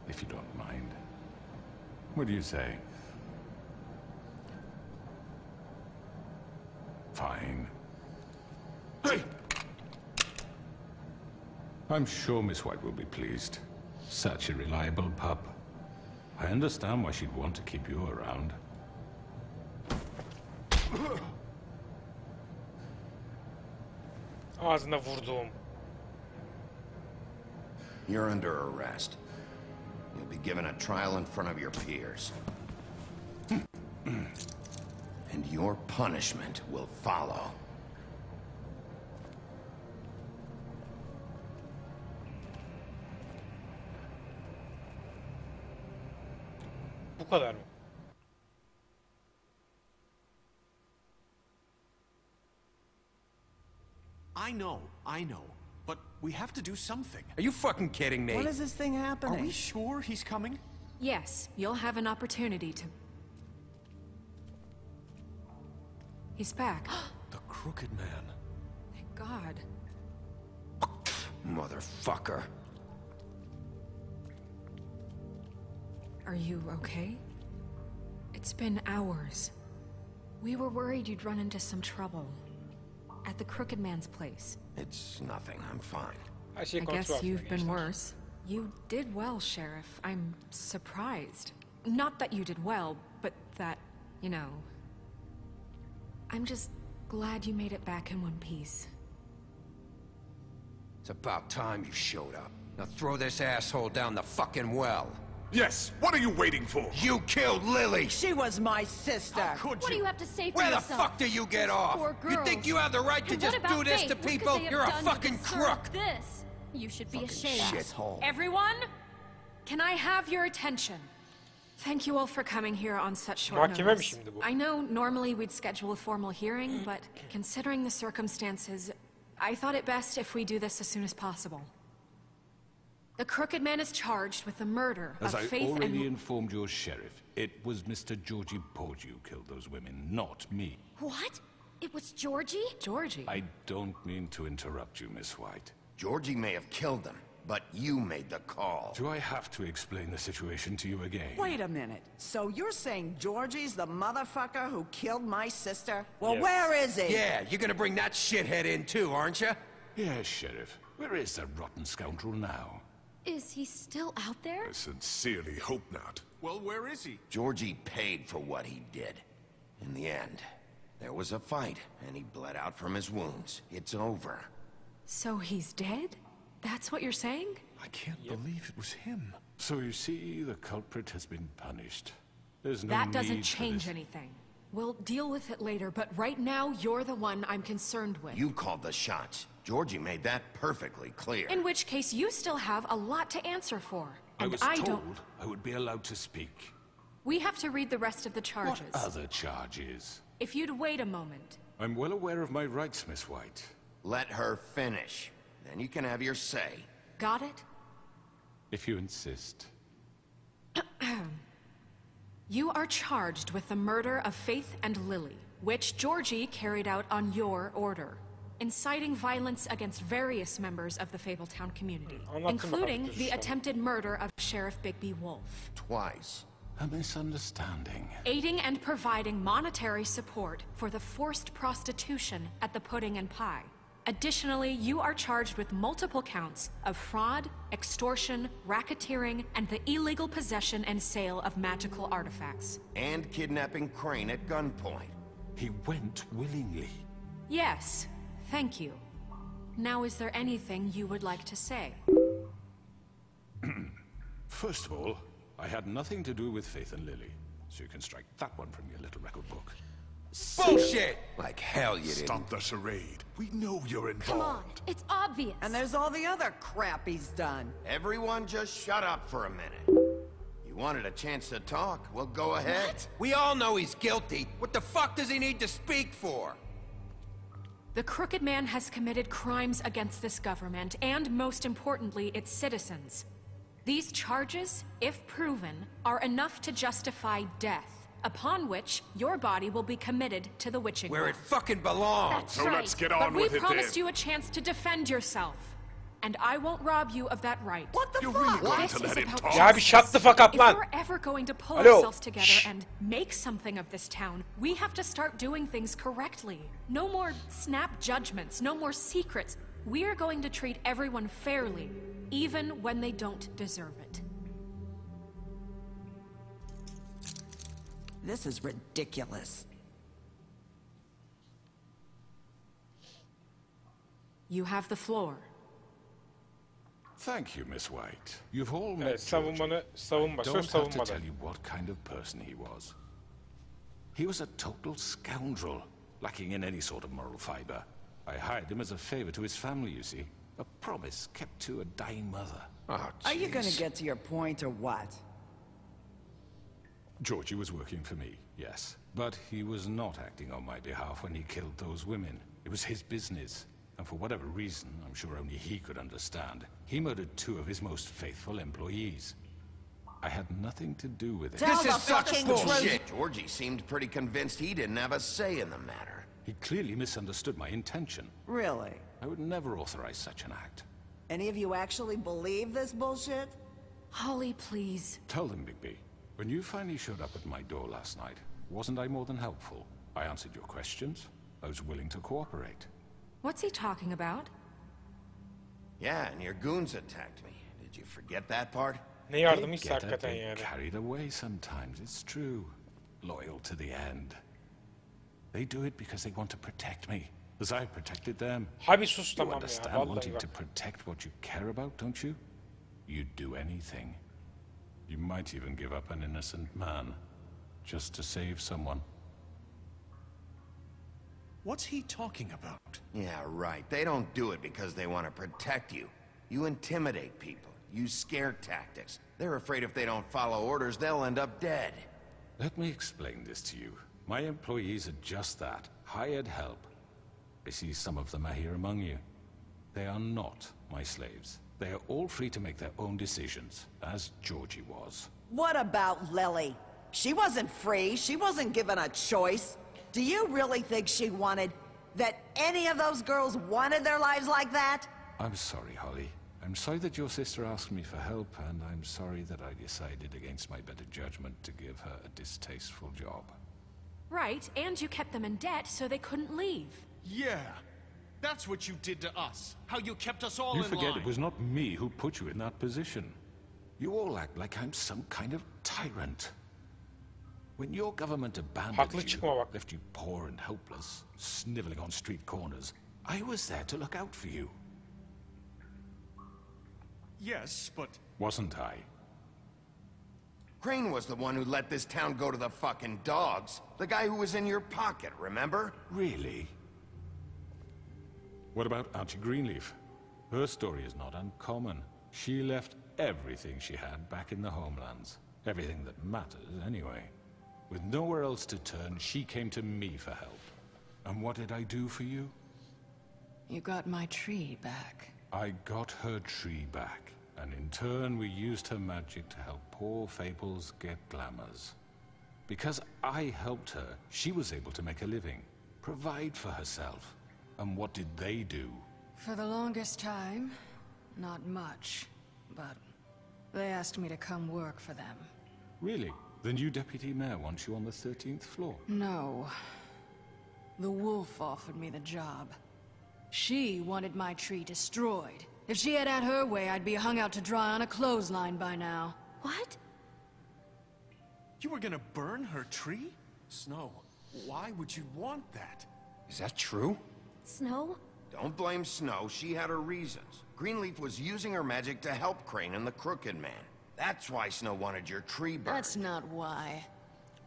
if you don't mind. What do you say? Fine. Hey! I'm sure Miss White will be pleased. Such a reliable pup. I understand why she'd want to keep you around.
Ağzına vurdum.
You're under arrest. You'll be given a trial in front of your peers. And your punishment will follow.
Bu kadar mı?
I know. But we have to do something.
Are you fucking kidding me?
When is this thing happening?
Are we sure he's coming?
Yes, you'll have an opportunity to... He's back.
The Crooked Man.
Thank God.
Motherfucker.
Are you okay? It's been hours. We were worried you'd run into some trouble. At the Crooked Man's place.
It's nothing. I'm fine.
I guess you've been worse. You did well, Sheriff. I'm surprised. Not that you did well, but that, you know... I'm just glad you made it back in one piece.
It's about time you showed up. Now throw this asshole down the fucking well.
Yes, what are you waiting for?
You killed Lily!
She was my sister!
What do you have to say for
Where
yourself?
the fuck do you get off? You think you have the right to just do this to people? You're a fucking crook!
This? You should be ashamed.
Shithole.
Everyone, can I have your attention? Thank you all for coming here on such short notice. I know normally we'd schedule a formal hearing, but considering the circumstances, I thought it best if we do this as soon as possible. The Crooked Man is charged with the murder of Faith and...
As I already informed your sheriff, it was Mr. Georgie Porgy who killed those women, not me.
What? It was Georgie?
Georgie?
I don't mean to interrupt you, Miss White.
Georgie may have killed them, but you made the call.
Do I have to explain the situation to you again?
Wait a minute. So you're saying Georgie's the motherfucker who killed my sister? Well,
Yes.
where is he?
Yeah, you're gonna bring that shithead in too, aren't you?
Yes, Sheriff. Where is that rotten scoundrel now?
Is he still out there?
I sincerely hope not.
Well, where is he?
Georgie paid for what he did. In the end, there was a fight, and he bled out from his wounds. It's over.
So he's dead? That's what you're saying?
I can't believe it was him. So you see, the culprit has been punished. There's no
That doesn't
need for
change
this.
anything. We'll deal with it later, but right now, you're the one I'm concerned with.
You called the shots. Georgie made that perfectly clear.
In which case, you still have a lot to answer for.
I
And
was
I
told
don't...
I would be allowed to speak.
We have to read the rest of the charges.
What other charges?
If you'd wait a moment.
I'm well aware of my rights, Miss White.
Let her finish. Then you can have your say.
Got it?
If you insist.
You are charged with the murder of Faith and Lily, which Georgie carried out on your order, inciting violence against various members of the Fabletown community, including the attempted murder of Sheriff Bigby Wolf.
Twice.
A misunderstanding.
Aiding and providing monetary support for the forced prostitution at the Pudding and Pie. Additionally, you are charged with multiple counts of fraud, extortion, racketeering, and the illegal possession and sale of magical artifacts.
And kidnapping Crane at gunpoint.
He went willingly.
Yes, thank you. Now, is there anything you would like to say?
First of all, I had nothing to do with Faith and Lily, so you can strike that one from your little record book.
Bullshit! Like hell you didn't.
Stop the charade. We know you're involved.
Come on, it's obvious.
And there's all the other crap he's done.
Everyone just shut up for a minute. You wanted a chance to talk? Well, go ahead. We all know he's guilty. What the fuck does he need to speak for?
The Crooked Man has committed crimes against this government, and most importantly, its citizens. These charges, if proven, are enough to justify death, upon which your body will be committed to the witching
Where
well.
it fucking belongs!
That's
So
right.
let's get on with
But we
it
promised
then.
you a chance to defend yourself. And I won't rob you of that right.
What the fuck? You're really going
This
to
is
let him
about
talk?
Ya bir shut the fuck up
If
lan.
we're ever going to pull
Hello.
ourselves together
Shh.
and make something of this town, we have to start doing things correctly. No more snap judgments, no more secrets. We're going to treat everyone fairly, even when they don't deserve it.
This is ridiculous.
You have the floor.
Thank you, Miss White. You've all met
Evet, savunmanı savunma.
Don't
Söz
have to
savunmadan.
tell you what kind of person he was. He was a total scoundrel, lacking in any sort of moral fiber. I hired him as a favor to his family, you see. A promise kept to a dying mother.
Oh,
Are you gonna
jeez.
get to your point or what?
Georgie was working for me, yes. But he was not acting on my behalf when he killed those women. It was his business. And for whatever reason, I'm sure only he could understand, he murdered 2 of his most faithful employees. I had nothing to do with it.
This is such bullshit! Georgie seemed pretty convinced he didn't have a say in the matter.
He clearly misunderstood my intention.
Really?
I would never authorize such an act.
Any of you actually believe this bullshit?
Holly, please.
Tell them, Bigby. When you finally showed up at my door last night, wasn't I more than helpful? I answered your questions. I was willing to cooperate.
What's he talking about?
Yeah, and your goons attacked me. Did you forget that part?
Ne yardım
They
ise
get a
hakikaten
bit
yani.
carried away sometimes, it's true. Loyal to the end. They do it because they want to protect me, as I protected them.
Abi sus
You
tamam ya.
understand
Vallahi
wanting
bak.
to protect what you care about, don't you? You'd do anything. You might even give up an innocent man, just to save someone.
What's he talking about?
Yeah, right. They don't do it because they want to protect you. You intimidate people. Use scare tactics. They're afraid if they don't follow orders, they'll end up dead.
Let me explain this to you. My employees are just that, hired help. I see some of them are here among you. They are not my slaves. They are all free to make their own decisions, as Georgie was.
What about Lily? She wasn't free. She wasn't given a choice. Do you really think she wanted... that any of those girls wanted their lives like that?
I'm sorry, Holly. I'm sorry that your sister asked me for help, and I'm sorry that I decided against my better judgment to give her a distasteful job.
Right, and you kept them in debt so they couldn't leave.
Yeah, that's what you did to us. How you kept us all
You
in
forget
line.
it was not me who put you in that position. You all act like I'm some kind of tyrant. When your government abandoned
Haklı
you,
çıkma bak.
left you poor and helpless, sniveling on street corners, I was there to look out for you.
Yes, but...
Wasn't I?
Crane was the one who let this town go to the fucking dogs. The guy who was in your pocket, remember?
Really? What about Auntie Greenleaf? Her story is not uncommon. She left everything she had back in the homelands. Everything that matters, anyway. With nowhere else to turn, she came to me for help. And what did I do for you?
You got my tree back.
I got her tree back, and in turn we used her magic to help poor Fables get glamours. Because I helped her, she was able to make a living, provide for herself. And what did they do?
For the longest time, not much, but they asked me to come work for them.
Really? The new deputy mayor wants you on the 13th floor?
No. The wolf offered me the job. She wanted my tree destroyed. If she had her way, I'd be hung out to dry on a clothesline by now.
What?
You were gonna burn her tree? Snow, why would you want that?
Is that true?
Snow?
Don't blame Snow, she had her reasons. Greenleaf was using her magic to help Crane and the Crooked Man. That's why Snow wanted your tree burned.
That's not why.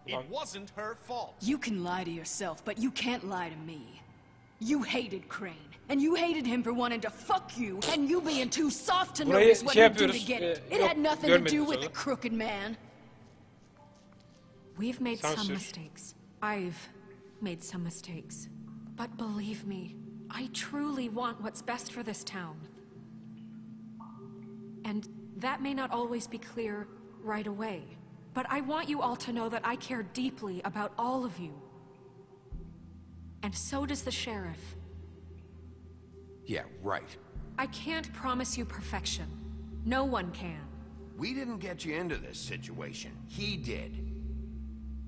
It wasn't her fault.
You can lie to yourself, but you can't lie to me. You hated Crane, and you hated him for wanting to fuck you, and you being too soft to
Burayı
notice what
şey
he'd do to
yapıyoruz,
get it. It
yok,
had nothing to do
görmedik
with the
sonra.
Crooked Man.
We've made some
Sansür.
mistakes. I've made some mistakes. But believe me, I truly want what's best for this town. And that may not always be clear right away. But I want you all to know that I care deeply about all of you. And so does the sheriff.
Yeah, right.
I can't promise you perfection. No one can.
We didn't get you into this situation. He did.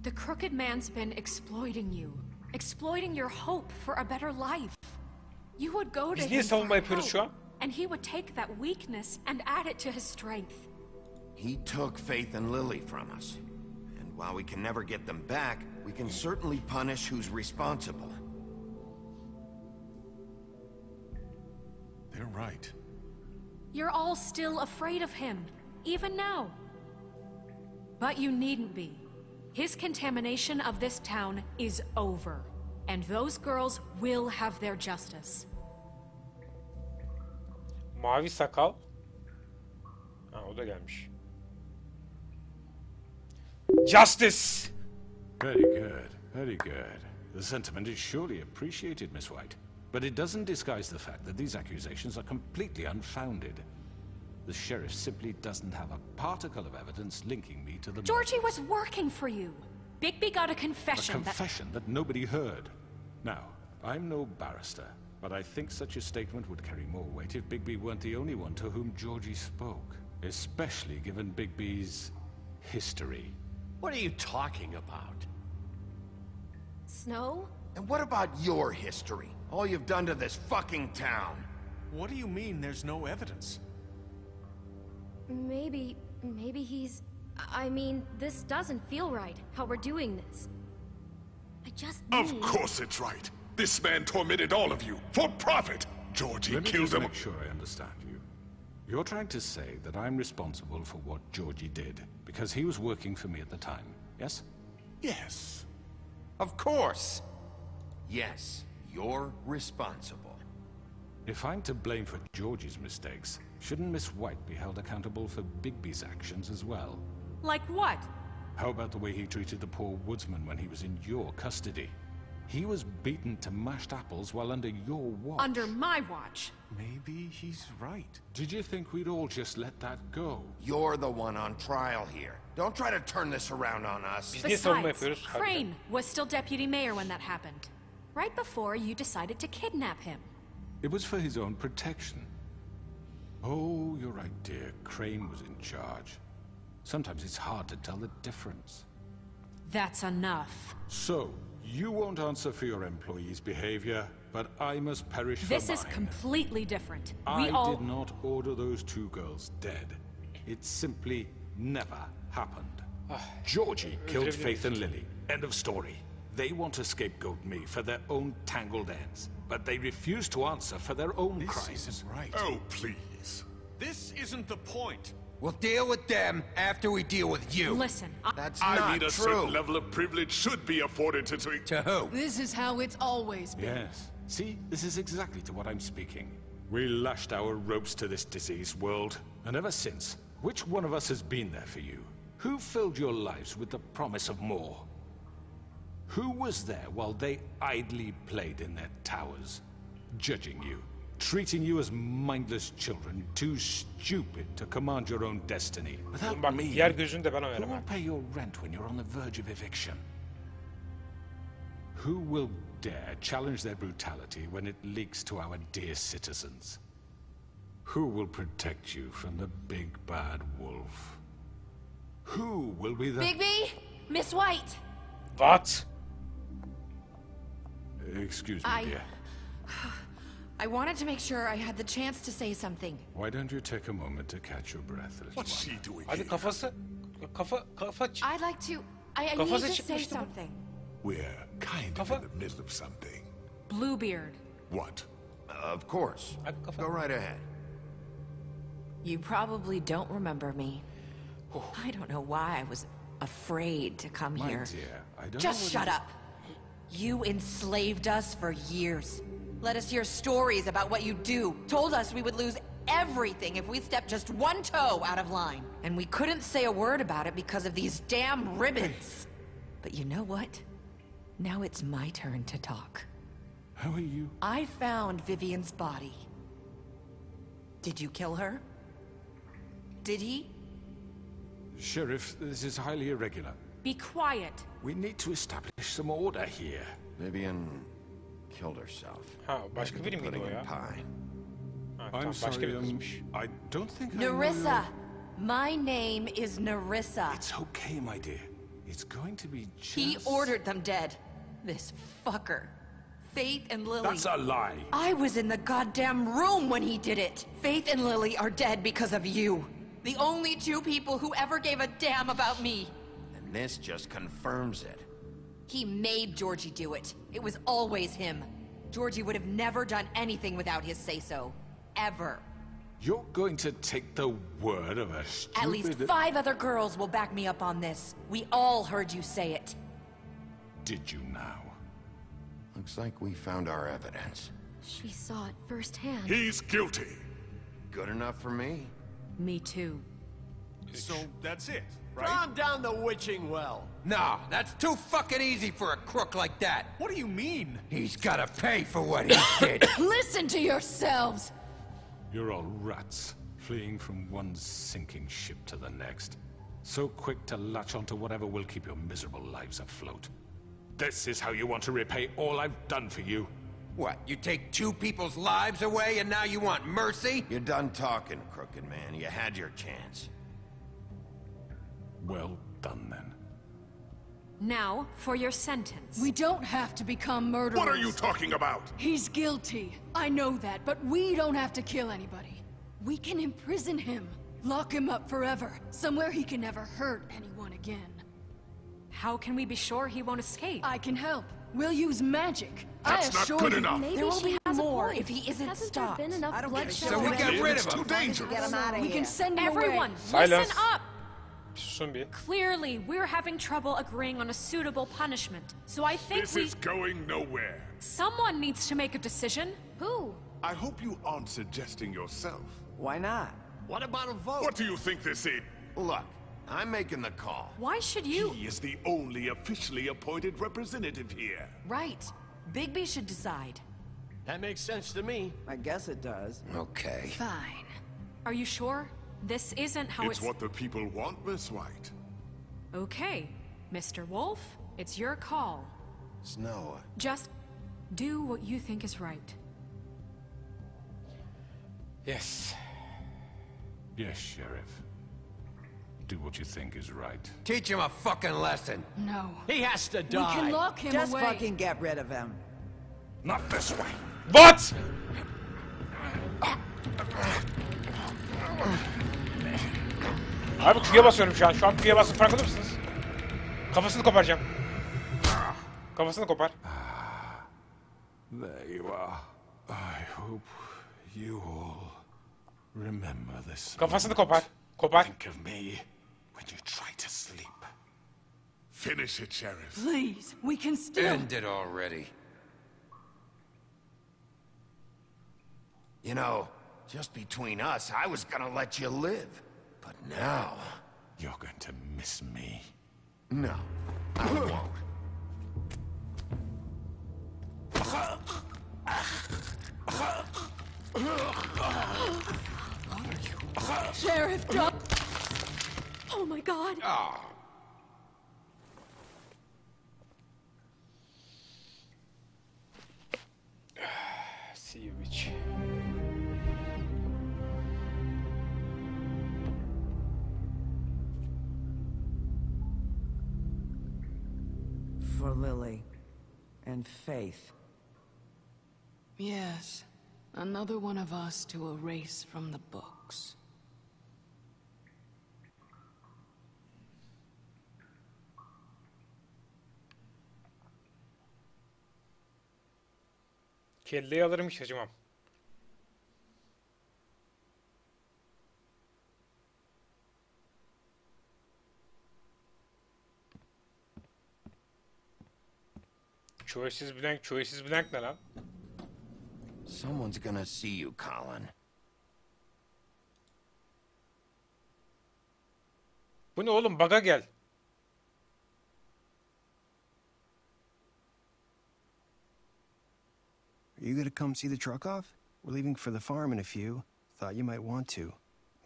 The crooked man's been exploiting you. Exploiting your hope for a better life. You would go to him for help, and he would take that weakness and add it to his strength.
He took Faith and Lily from us. And while we can never get them back, we can certainly punish who's responsible.
They're right.
You're all still afraid of him, even now. But you needn't be. His contamination of this town is over. And those girls will have their justice.
Mavi sakal. Ha, o da gelmiş. Justice!
Very good, very good. The sentiment is surely appreciated, Miss White. But it doesn't disguise the fact that these accusations are completely unfounded. The sheriff simply doesn't have a particle of evidence linking me to the...
Georgie was working for you. Bigby got a confession.
A confession that nobody heard. Now, I'm no barrister, but I think such a statement would carry more weight if Bigby weren't the only one to whom Georgie spoke. Especially given Bigby's history.
What are you talking about?
Snow?
And what about your history? All you've done to this fucking town.
What do you mean there's no evidence?
Maybe he's... I mean, this doesn't feel right, how we're doing this. I just need...
Of course it's right. This man tormented all of you, for profit. Georgie killed him.
Let me make sure I understand you. You're trying to say that I'm responsible for what Georgie did, because he was working for me at the time, yes?
Yes.
Of course. Yes, you're responsible.
If I'm to blame for Georgie's mistakes, shouldn't Miss White be held accountable for Bigby's actions as well?
Like what?
How about the way he treated the poor woodsman when he was in your custody? He was beaten to mashed apples while under your watch.
Under my watch.
Maybe he's right.
Did you think we'd all just let that go?
You're the one on trial here. Don't try to turn this around on us.
Besides, Crane was still deputy mayor when that happened. Right before you decided to kidnap him.
It was for his own protection. Oh, you're right, dear. Crane was in charge. Sometimes it's hard to tell the difference.
That's enough.
So, you won't answer for your employees' behavior, but I must perish for mine.
This is completely different.
I did not order those two girls dead. It simply never happened. Georgie killed Faith and Lily. End of story. They want to scapegoat me for their own tangled ends, but they refuse to answer for their own crimes.
This isn't right.
Oh, please.
This isn't the point.
We'll deal with them after we deal with you.
Listen,
that's
I
not
mean, a
true.
certain level of privilege should be afforded to...
To who?
This is how it's always been.
Yes. See, this is exactly to what I'm speaking. We lashed our ropes to this diseased world, and ever since, which one of us has been there for you? Who filled your lives with the promise of more? Who was there while they idly played in their towers, judging you, treating you as mindless children, too stupid to command your own destiny? Without me, who will pay your rent when you're on the verge of eviction? Who will dare challenge their brutality when it leaks to our dear citizens? Who will protect you from the big bad wolf? Who will be the...
Bigby! Miss White!
What?
Excuse me, dear.
I wanted to make sure I had the chance to say something.
Why don't you take a moment to catch your breath, little
What's she doing
Hadi
here?
kafa
I'd like to... I need to say something.
We're kind of in the middle of something.
Bluebeard.
What?
Of course. Go right ahead.
You probably don't remember me. I don't know why I was afraid to come
My
here.
dear, I don't
Just
know
shut up. You enslaved us for years. Let us hear stories about what you do. Told us we would lose everything if we stepped just one toe out of line. And we couldn't say a word about it because of these damn ribbons. But you know what? Now it's my turn to talk.
How are you?
I found Vivian's body. Did you kill her? Did he?
Sheriff, this is highly irregular.
Be quiet.
We need to establish some order here.
Vivian killed herself.
Ha, başka biri miydi o ya? Ha, tamam,
I'm
başka
sorry,
biri kızmış.
I don't think I
Narissa!
know
My name is Narissa.
It's okay, my dear. It's going to be just...
He ordered them dead. This fucker. Faith and Lily.
That's a lie.
I was in the goddamn room when he did it. Faith and Lily are dead because of you. The only two people who ever gave a damn about me.
And this just confirms it.
He made Georgie do it. It was always him. Georgie would have never done anything without his say-so. Ever.
You're going to take the word of a stupid...
At least 5 other girls will back me up on this. We all heard you say it.
Did you now?
Looks like we found our evidence.
She saw it firsthand.
He's guilty.
Good enough for me.
Me too.
So that's it, right?
Calm down the witching well.
No, that's too fucking easy for a crook like that.
What do you mean?
He's gotta pay for what he did.
Listen to yourselves!
You're all rats, fleeing from one sinking ship to the next. So quick to latch onto whatever will keep your miserable lives afloat. This is how you want to repay all I've done for you?
What, you take 2 people's lives away and now you want mercy?
You're done talking, crooked man. You had your chance.
Well done, then.
Now, for your sentence.
We don't have to become murderers.
What are you talking about?
He's guilty. I know that, but we don't have to kill anybody. We can imprison him. Lock him up forever. Somewhere he can never hurt anyone again.
How can we be sure he won't escape?
I can help. We'll use magic.
That's not good enough.
There will be more if he isn't
Hasn't
stopped.
there been enough bloodshed
So we
already?
get rid of
It's
him.
too dangerous.
Get him out of
We
here.
can send him
Everyone,
away.
listen up!
Susun bir.
Clearly, we're having trouble agreeing on a suitable punishment. So I think
This is going nowhere.
someone needs to make a decision.
Who?
I hope you aren't suggesting yourself.
Why not?
What about a vote?
What do you think this is?
Look, I'm making the call.
Why should you?
He is the only officially appointed representative here.
Right. Bigby should decide.
That makes sense to me.
I guess it does.
Okay.
Fine. Are you sure? This isn't how
It's what the people want, Miss White.
Okay, Mr. Wolf, it's your call.
Snow.
Just do what you think is right.
Yes.
Yes, Sheriff. Do what you think is right.
Teach him a fucking lesson.
No.
He has to
We
die.
can lock him
Just
away.
fucking get rid of him.
Not this way.
What? Abi Q'ya basıyorum şu an. Şu an Q'ya bastım, farkında mısınız? Kafasını koparacağım. Kafasını kopar.
There you are. I hope you all remember this.
Kafasını kopar. Kopar.
Think of me when you try to sleep. Finish it, Sheriff.
Please, we can still...
End it already.
You know, just between us, I was gonna let you live. But now...
You're going to miss me.
No, I won't.
Sheriff, drop...
Oh my god.
Ah.
See you, bitch.
For Lily. And Faith.
Yes. Another one of us to erase from the books.
Kelleyi alırım, hiç acımam. Choices blank ne lan?
Someone's gonna see you, Colin.
Bu ne oğlum? Bug'a gel.
Are you gonna come see the truck off? We're leaving for the farm in a few. Thought you might want to.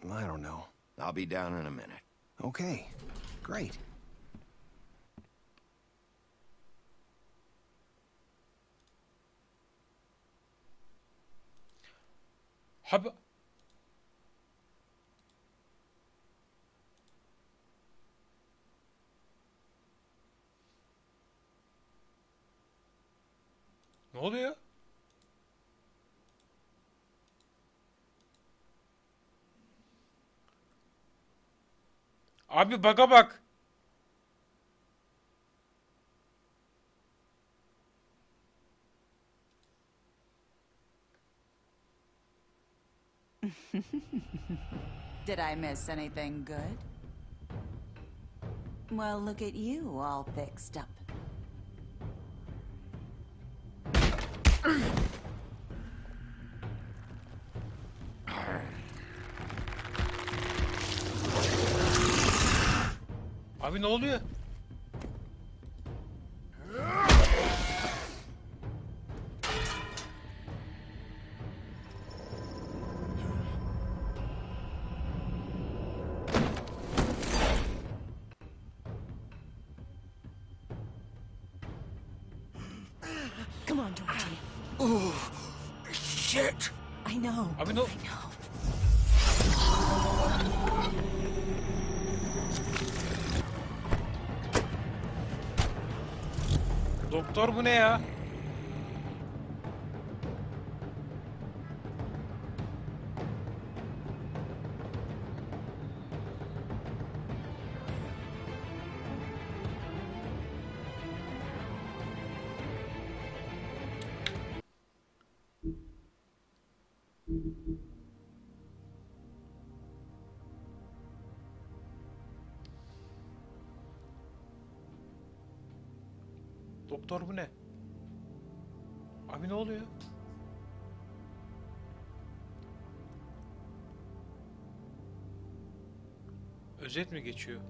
I don't know.
I'll be down in a minute.
Okay, great.
Hab... Ne oluyor? Abi baka bak.
Did I miss anything good? Well, look at you, all fixed up.
Abi ne oluyor?
Come on, Dorothy.
Oh, shit.
I know.
Abi ne? Doktor bu ne ya? Doktor bu ne? Abi ne oluyor? Özet mi geçiyor?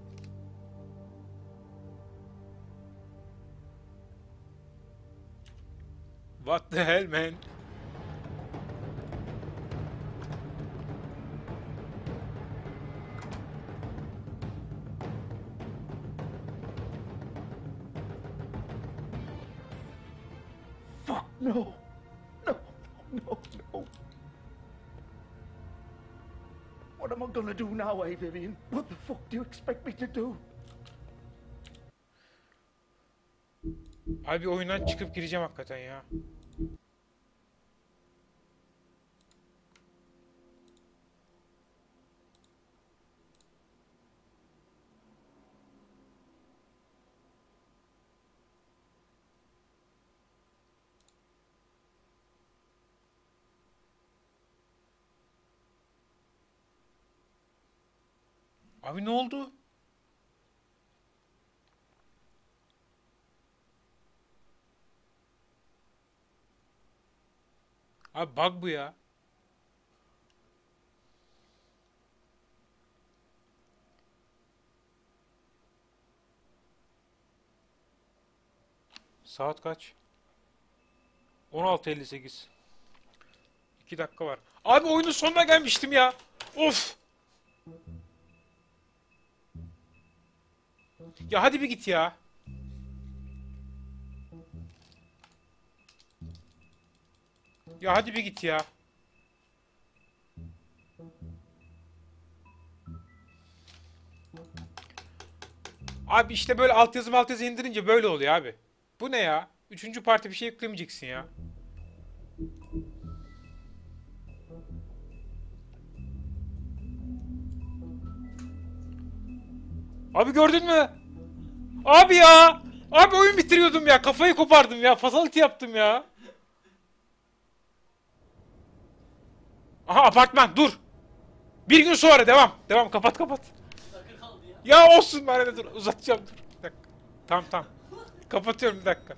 What the hell man?
No. No. No. No. What am I gonna do now, Vivian? What the fuck do you expect me to do?
Abi oyundan çıkıp gireceğim hakikaten ya. Abi ne oldu? Abi bug bu ya. Saat kaç? 16:58. 2 dakika var. Abi oyunun sonuna gelmiştim ya. Of. Ya hadi bir git ya. Ya hadi bir git ya. Abi işte böyle altyazı indirince böyle oluyor abi. Bu ne ya? 3. parti bir şey yüklemeyeceksin ya. Abi gördün mü? Abi ya! Abi oyun bitiriyordum ya. Kafayı kopardım ya. Fatality yaptım ya. Aha apartman dur. Bir gün sonra devam. Devam kapat kapat. Ya olsun bari de dur. Uzatacağım dur. Bir dakika. Tamam. Kapatıyorum bir dakika.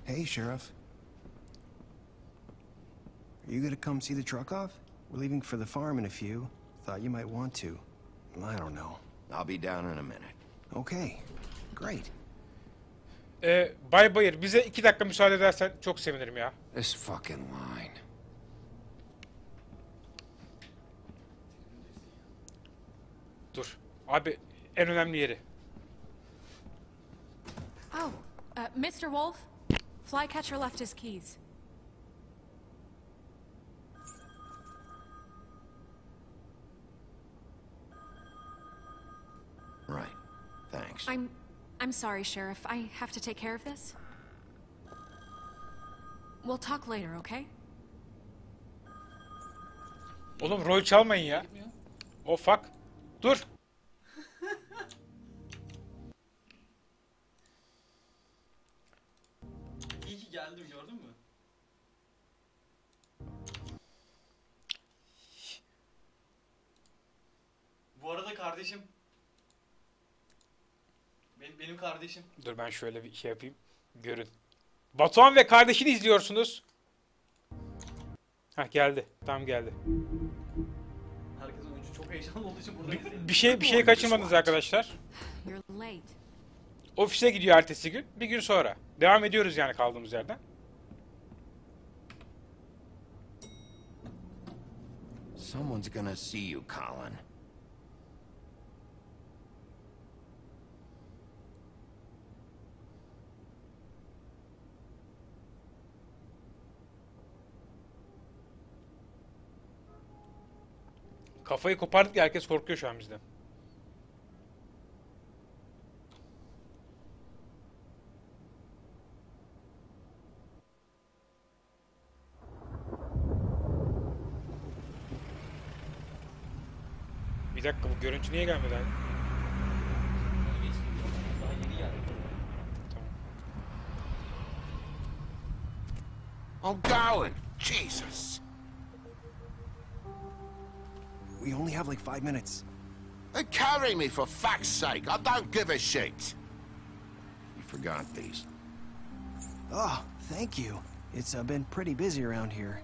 Hey, Sheriff. Are you gonna come see the truck off? We're leaving for the farm in a few. Thought you might want to. I don't know.
I'll be down in a minute.
Okay, great.
Bay Bayır, bize 2 dakika müsaade edersen çok sevinirim ya.
This fucking line.
Dur. Abi en önemli yeri.
Oh, Mr. Wolf, Flycatcher left his keys.
Right. Thanks.
I'm sorry, Sheriff. I have to take care of this. We'll talk later, okay?
Oğlum rol çalmayın ya. Oh fuck. Dur.
İyi ki geldim, gördün mü? Bu arada kardeşim. Benim kardeşim.
Dur ben şöyle bir şey yapayım. Görün. Batuhan ve kardeşini izliyorsunuz. Hah geldi. Tam geldi.
Herkes oyuncu çok heyecanlı olduğu için burada izleyin.
Bir şey kaçırmadınız arkadaşlar. Ofise gidiyor ertesi gün. Bir gün sonra. Devam ediyoruz yani kaldığımız yerden.
Someone's gonna see you, Colin.
Kafayı kopardık ya, herkes korkuyor şu an bizden. Bir dakika, bu görüntü niye gelmedi abi?
I'm going. Jesus.
We only have like 5 minutes.
Carry me for fuck's sake. I don't give a shit. You forgot these.
Oh, thank you. It's been pretty busy around here.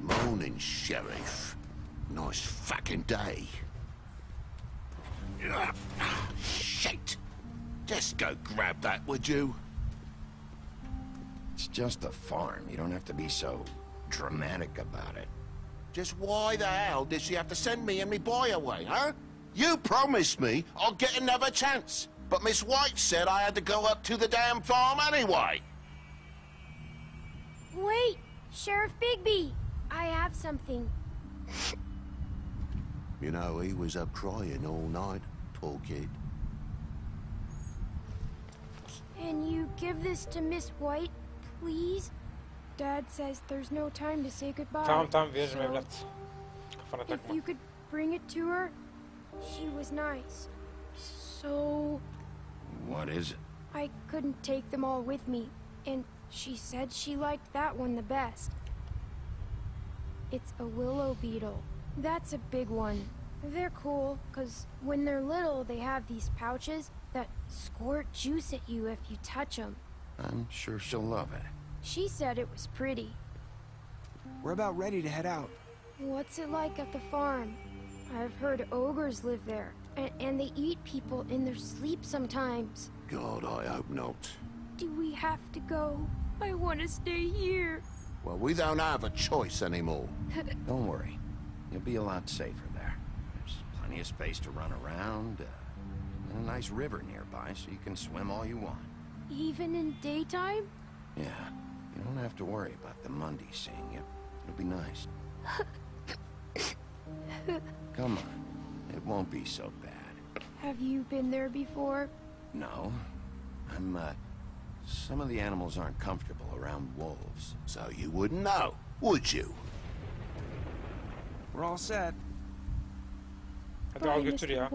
Morning, Sheriff. Nice fucking day. Shit. Just go grab that, would you? It's just a farm. You don't have to be so dramatic about it. Just why the hell did she have to send me and me boy away, huh? You promised me I'll get another chance. But Miss White said I had to go up to the damn farm anyway.
Wait, Sheriff Bigby. I have something.
You know, he was up crying all night, poor kid.
Can you give this to Miss White, please? Dad says there's no time to say goodbye.
Tamam veririm evlat. Kafana takma.
If you could bring it to her, she was nice. So...
What is it?
I couldn't take them all with me, and she said she liked that one the best. It's a willow beetle. That's a big one. They're cool, because when they're little, they have these pouches that squirt juice at you if you touch them.
I'm sure she'll love it.
She said it was pretty.
We're about ready to head out.
What's it like at the farm? I've heard ogres live there, and they eat people in their sleep sometimes.
God, I hope not.
Do we have to go? I want to stay here.
Well, we don't have a choice anymore. Don't worry. You'll be a lot safer there. There's plenty of space to run around, and a nice river nearby so you can swim all you want.
Even in daytime?
Yeah. You don't have to worry about the Monday seeing you. It'll be nice. Come on. It won't be so bad.
Have you been there before?
No. Some of the animals aren't comfortable around wolves. So you wouldn't know, would you?
We're all set.
Hadi al götür ya.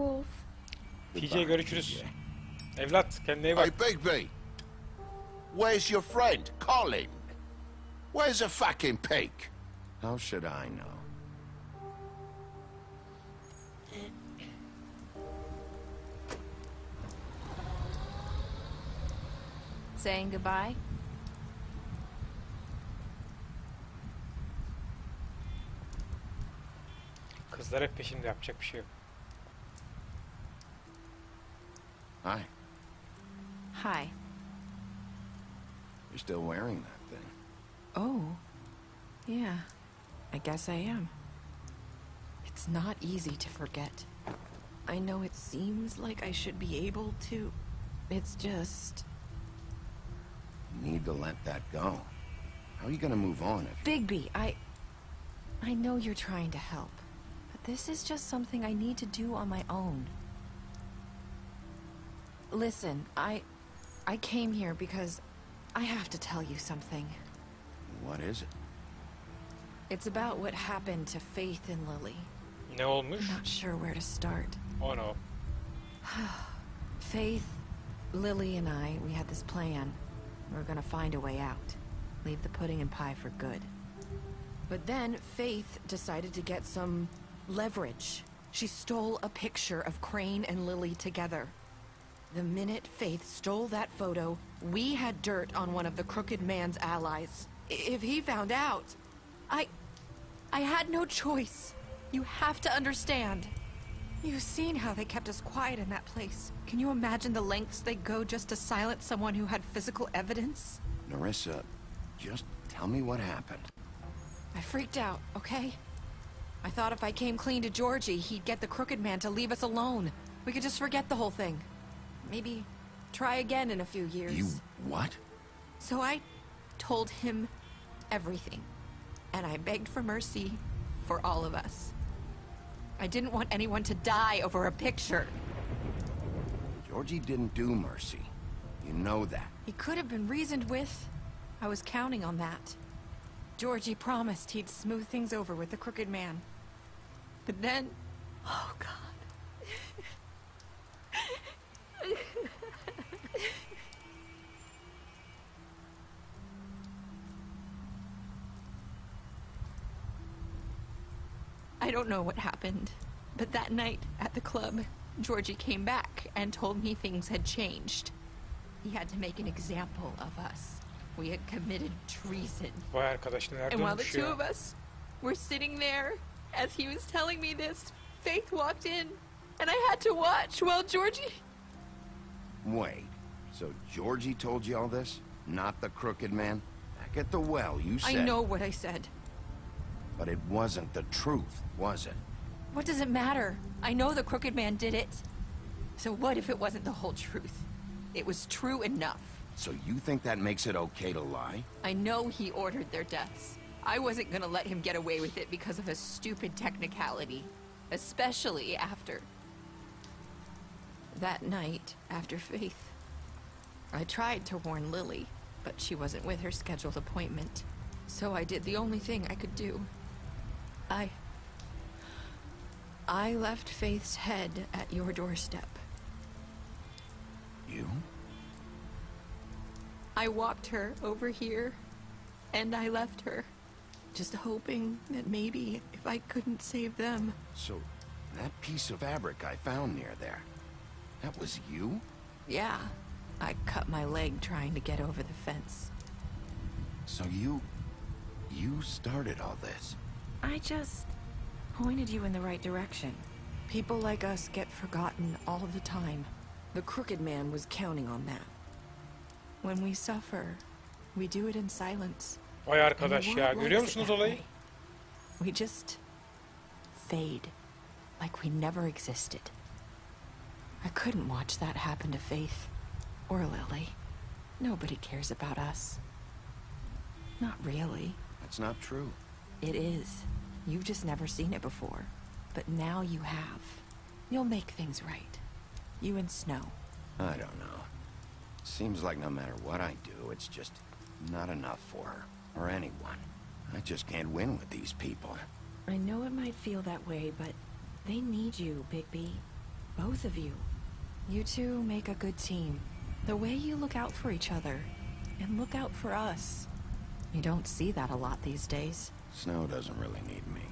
TJ görüşürüz. Evlat kendine iyi bak.
Hey Bigby. Where's your friend, Colin? Where's the fucking pig? How should I know?
Saying goodbye?
Kızlar hep peşimde, yapacak bir şey yok.
Hi.
Hi.
You're still wearing that thing.
Oh. Yeah. I guess I am. It's not easy to forget. I know it seems like I should be able to. It's just...
You need to let that go. How are you gonna move on if...
Bigby, I know you're trying to help, but this is just something I need to do on my own. Listen, I came here because I have to tell you something.
What is it?
It's about what happened to Faith and Lily.
Ne olmuş?
I'm not sure where to start.
Oh no.
Faith, Lily and we had this plan. We were gonna find a way out. Leave the pudding and pie for good. But then Faith decided to get some leverage. She stole a picture of Crane and Lily together. The minute Faith stole that photo, we had dirt on one of the Crooked Man's allies. If he found out, I had no choice. You have to understand. You've seen how they kept us quiet in that place. Can you imagine the lengths they go just to silence someone who had physical evidence?
Nerissa, just tell me what happened.
I freaked out, okay? I thought if I came clean to Georgie, he'd get the Crooked Man to leave us alone. We could just forget the whole thing. Maybe try again in a few years.
You what?
So I told him everything. And I begged for mercy for all of us. I didn't want anyone to die over a picture.
Georgie didn't do mercy. You know that.
He could have been reasoned with. I was counting on that. Georgie promised he'd smooth things over with the Crooked Man. But then... Oh, God. I don't know what happened, but that night at the club, Georgie came back and told me things had changed. He had to make an example of us. We had committed treason.
Vay arkadaş neler
And while the
dönmüş
two
ya.
of us were sitting there, as he was telling me this, Faith walked in, and I had to watch while Georgie...
Wait, so Georgie told you all this? Not the Crooked Man? Back at the well, you said...
I know what I said.
But it wasn't the truth, was it?
What does it matter? I know the Crooked Man did it. So what if it wasn't the whole truth? It was true enough.
So you think that makes it okay to lie?
I know he ordered their deaths. I wasn't gonna let him get away with it because of a stupid technicality. Especially after... that night, after Faith. I tried to warn Lily, but she wasn't with her scheduled appointment. So I did the only thing I could do. I left Faith's head at your doorstep.
You?
I walked her over here, and I left her, just hoping that maybe if I couldn't save them.
So, that piece of fabric I found near there, that was you?
Yeah, I cut my leg trying to get over the fence.
So you started all this?
I just pointed you in the right direction. People like us get forgotten all the time. The Crooked Man was counting on that. When we suffer, we do it in silence.
Vay arkadaş ya, görüyor musunuz olayı?
We just fade, like we never existed. I couldn't watch that happen to Faith or Lily. Nobody cares about us. Not really.
That's not true.
It is. You've just never seen it before. But now you have. You'll make things right. You and Snow.
I don't know. Seems like no matter what I do, it's just not enough for her, or anyone. I just can't win with these people.
I know it might feel that way, but they need you, Bigby. Both of you. You two make a good team. The way you look out for each other, and look out for us. You don't see that a lot these days.
Snow doesn't really need me.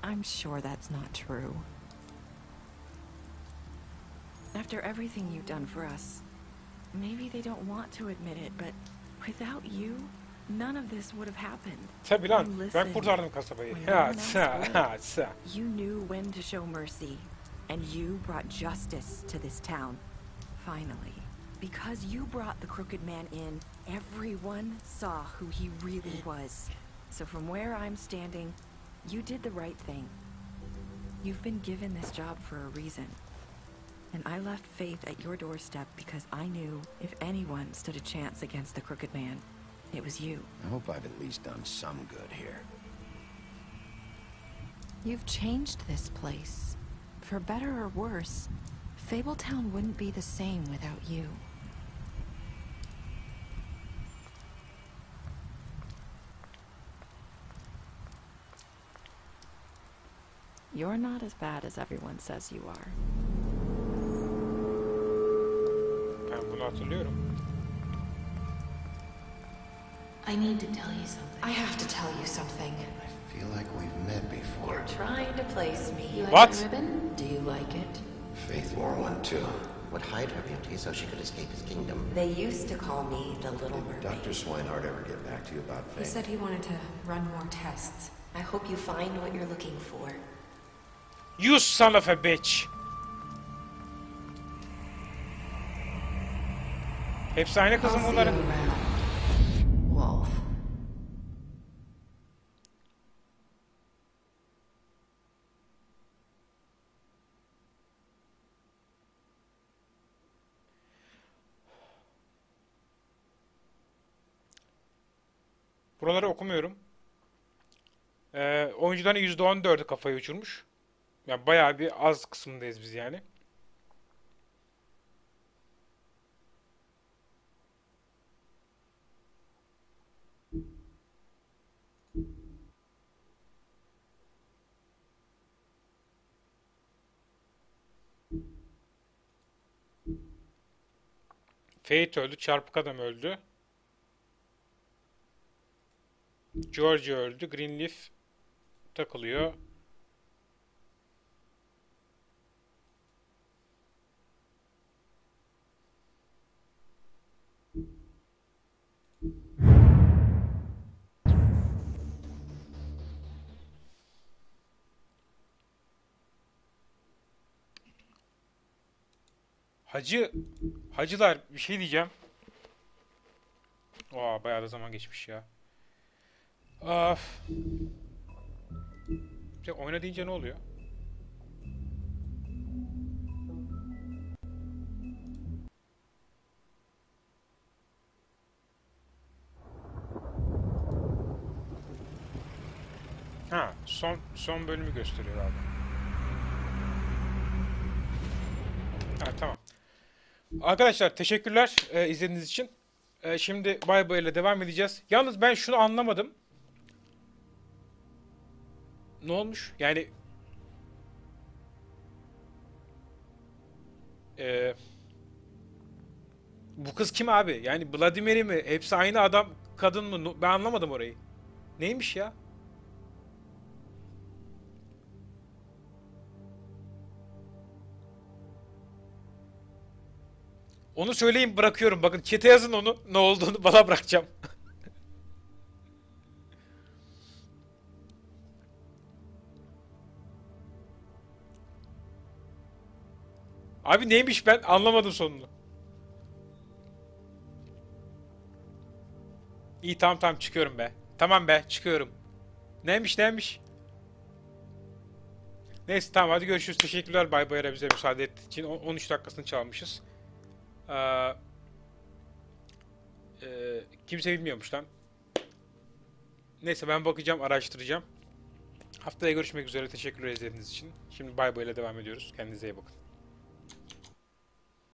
I'm sure that's not true. After everything you've done for us, maybe they don't want to admit it, but without you, none of this would have happened.
Tabii lan,
You
ben
listened
kurtardım kasabayı.
when
Ha,
no one else
sa,
would.
sa.
You knew when to show mercy, and you brought justice to this town.
Finally. Because you brought the crooked man in, everyone saw who he really was. So from where I'm standing, you did the right thing. You've been given this job for a reason. And I left Faith at your doorstep because I knew if anyone stood a chance against the crooked man, it was you.
I hope I've at least done some good here.
You've changed this place. For better or worse, Fabletown wouldn't be the same without you. You're not as bad as everyone says you are.
Ben bunu hatırlıyorum.
I need to tell you something.
I have to tell you something.
I feel like we've met before.
You're trying to place me. You like
What?
the ribbon? Do you like it?
Faith wore one too.
Would hide her beauty so she could escape his kingdom.
They used to call me the Little Mermaid.
Dr. Swinehart ever get back to you about
He
Faith?
said he wanted to run more tests.
I hope you find what you're looking for.
You son of a bitch. Hepsi aynı kızım bunların.
Wolf.
Buraları okumuyorum. Oyuncuların %14'ü kafayı uçurmuş. Yani bayağı bir az kısmındayız biz yani. Fate öldü, çarpık adam öldü. George öldü, Greenleaf takılıyor. Hacılar bir şey diyeceğim. Aa, bayağı da zaman geçmiş ya. Oyna deyince ne oluyor? Ha, son bölümü gösteriyor abi. Ha, tamam. Arkadaşlar teşekkürler izlediğiniz için. Şimdi bay bay ile devam edeceğiz. Yalnız ben şunu anlamadım. Ne olmuş? Yani bu kız kim abi? Yani Vladimir'i mi? Hepsi aynı adam, kadın mı? Ben anlamadım orayı. Neymiş ya? Onu söyleyin, bırakıyorum. Bakın chat'e yazın onu. Ne olduğunu bana bırakacağım. Abi neymiş, ben anlamadım sonunu. İyi, tamam çıkıyorum be. Tamam be, çıkıyorum. Neymiş? Neyse tamam, hadi görüşürüz. Teşekkürler Bay Bayar'a bize müsaade ettiği için. 13 dakikasını çalmışız. Kimse bilmiyormuş lan. Neyse ben bakacağım, araştıracağım. Haftaya görüşmek üzere. Teşekkürler izlediğiniz için. Şimdi Bay Bay'la devam ediyoruz. Kendinize iyi bakın.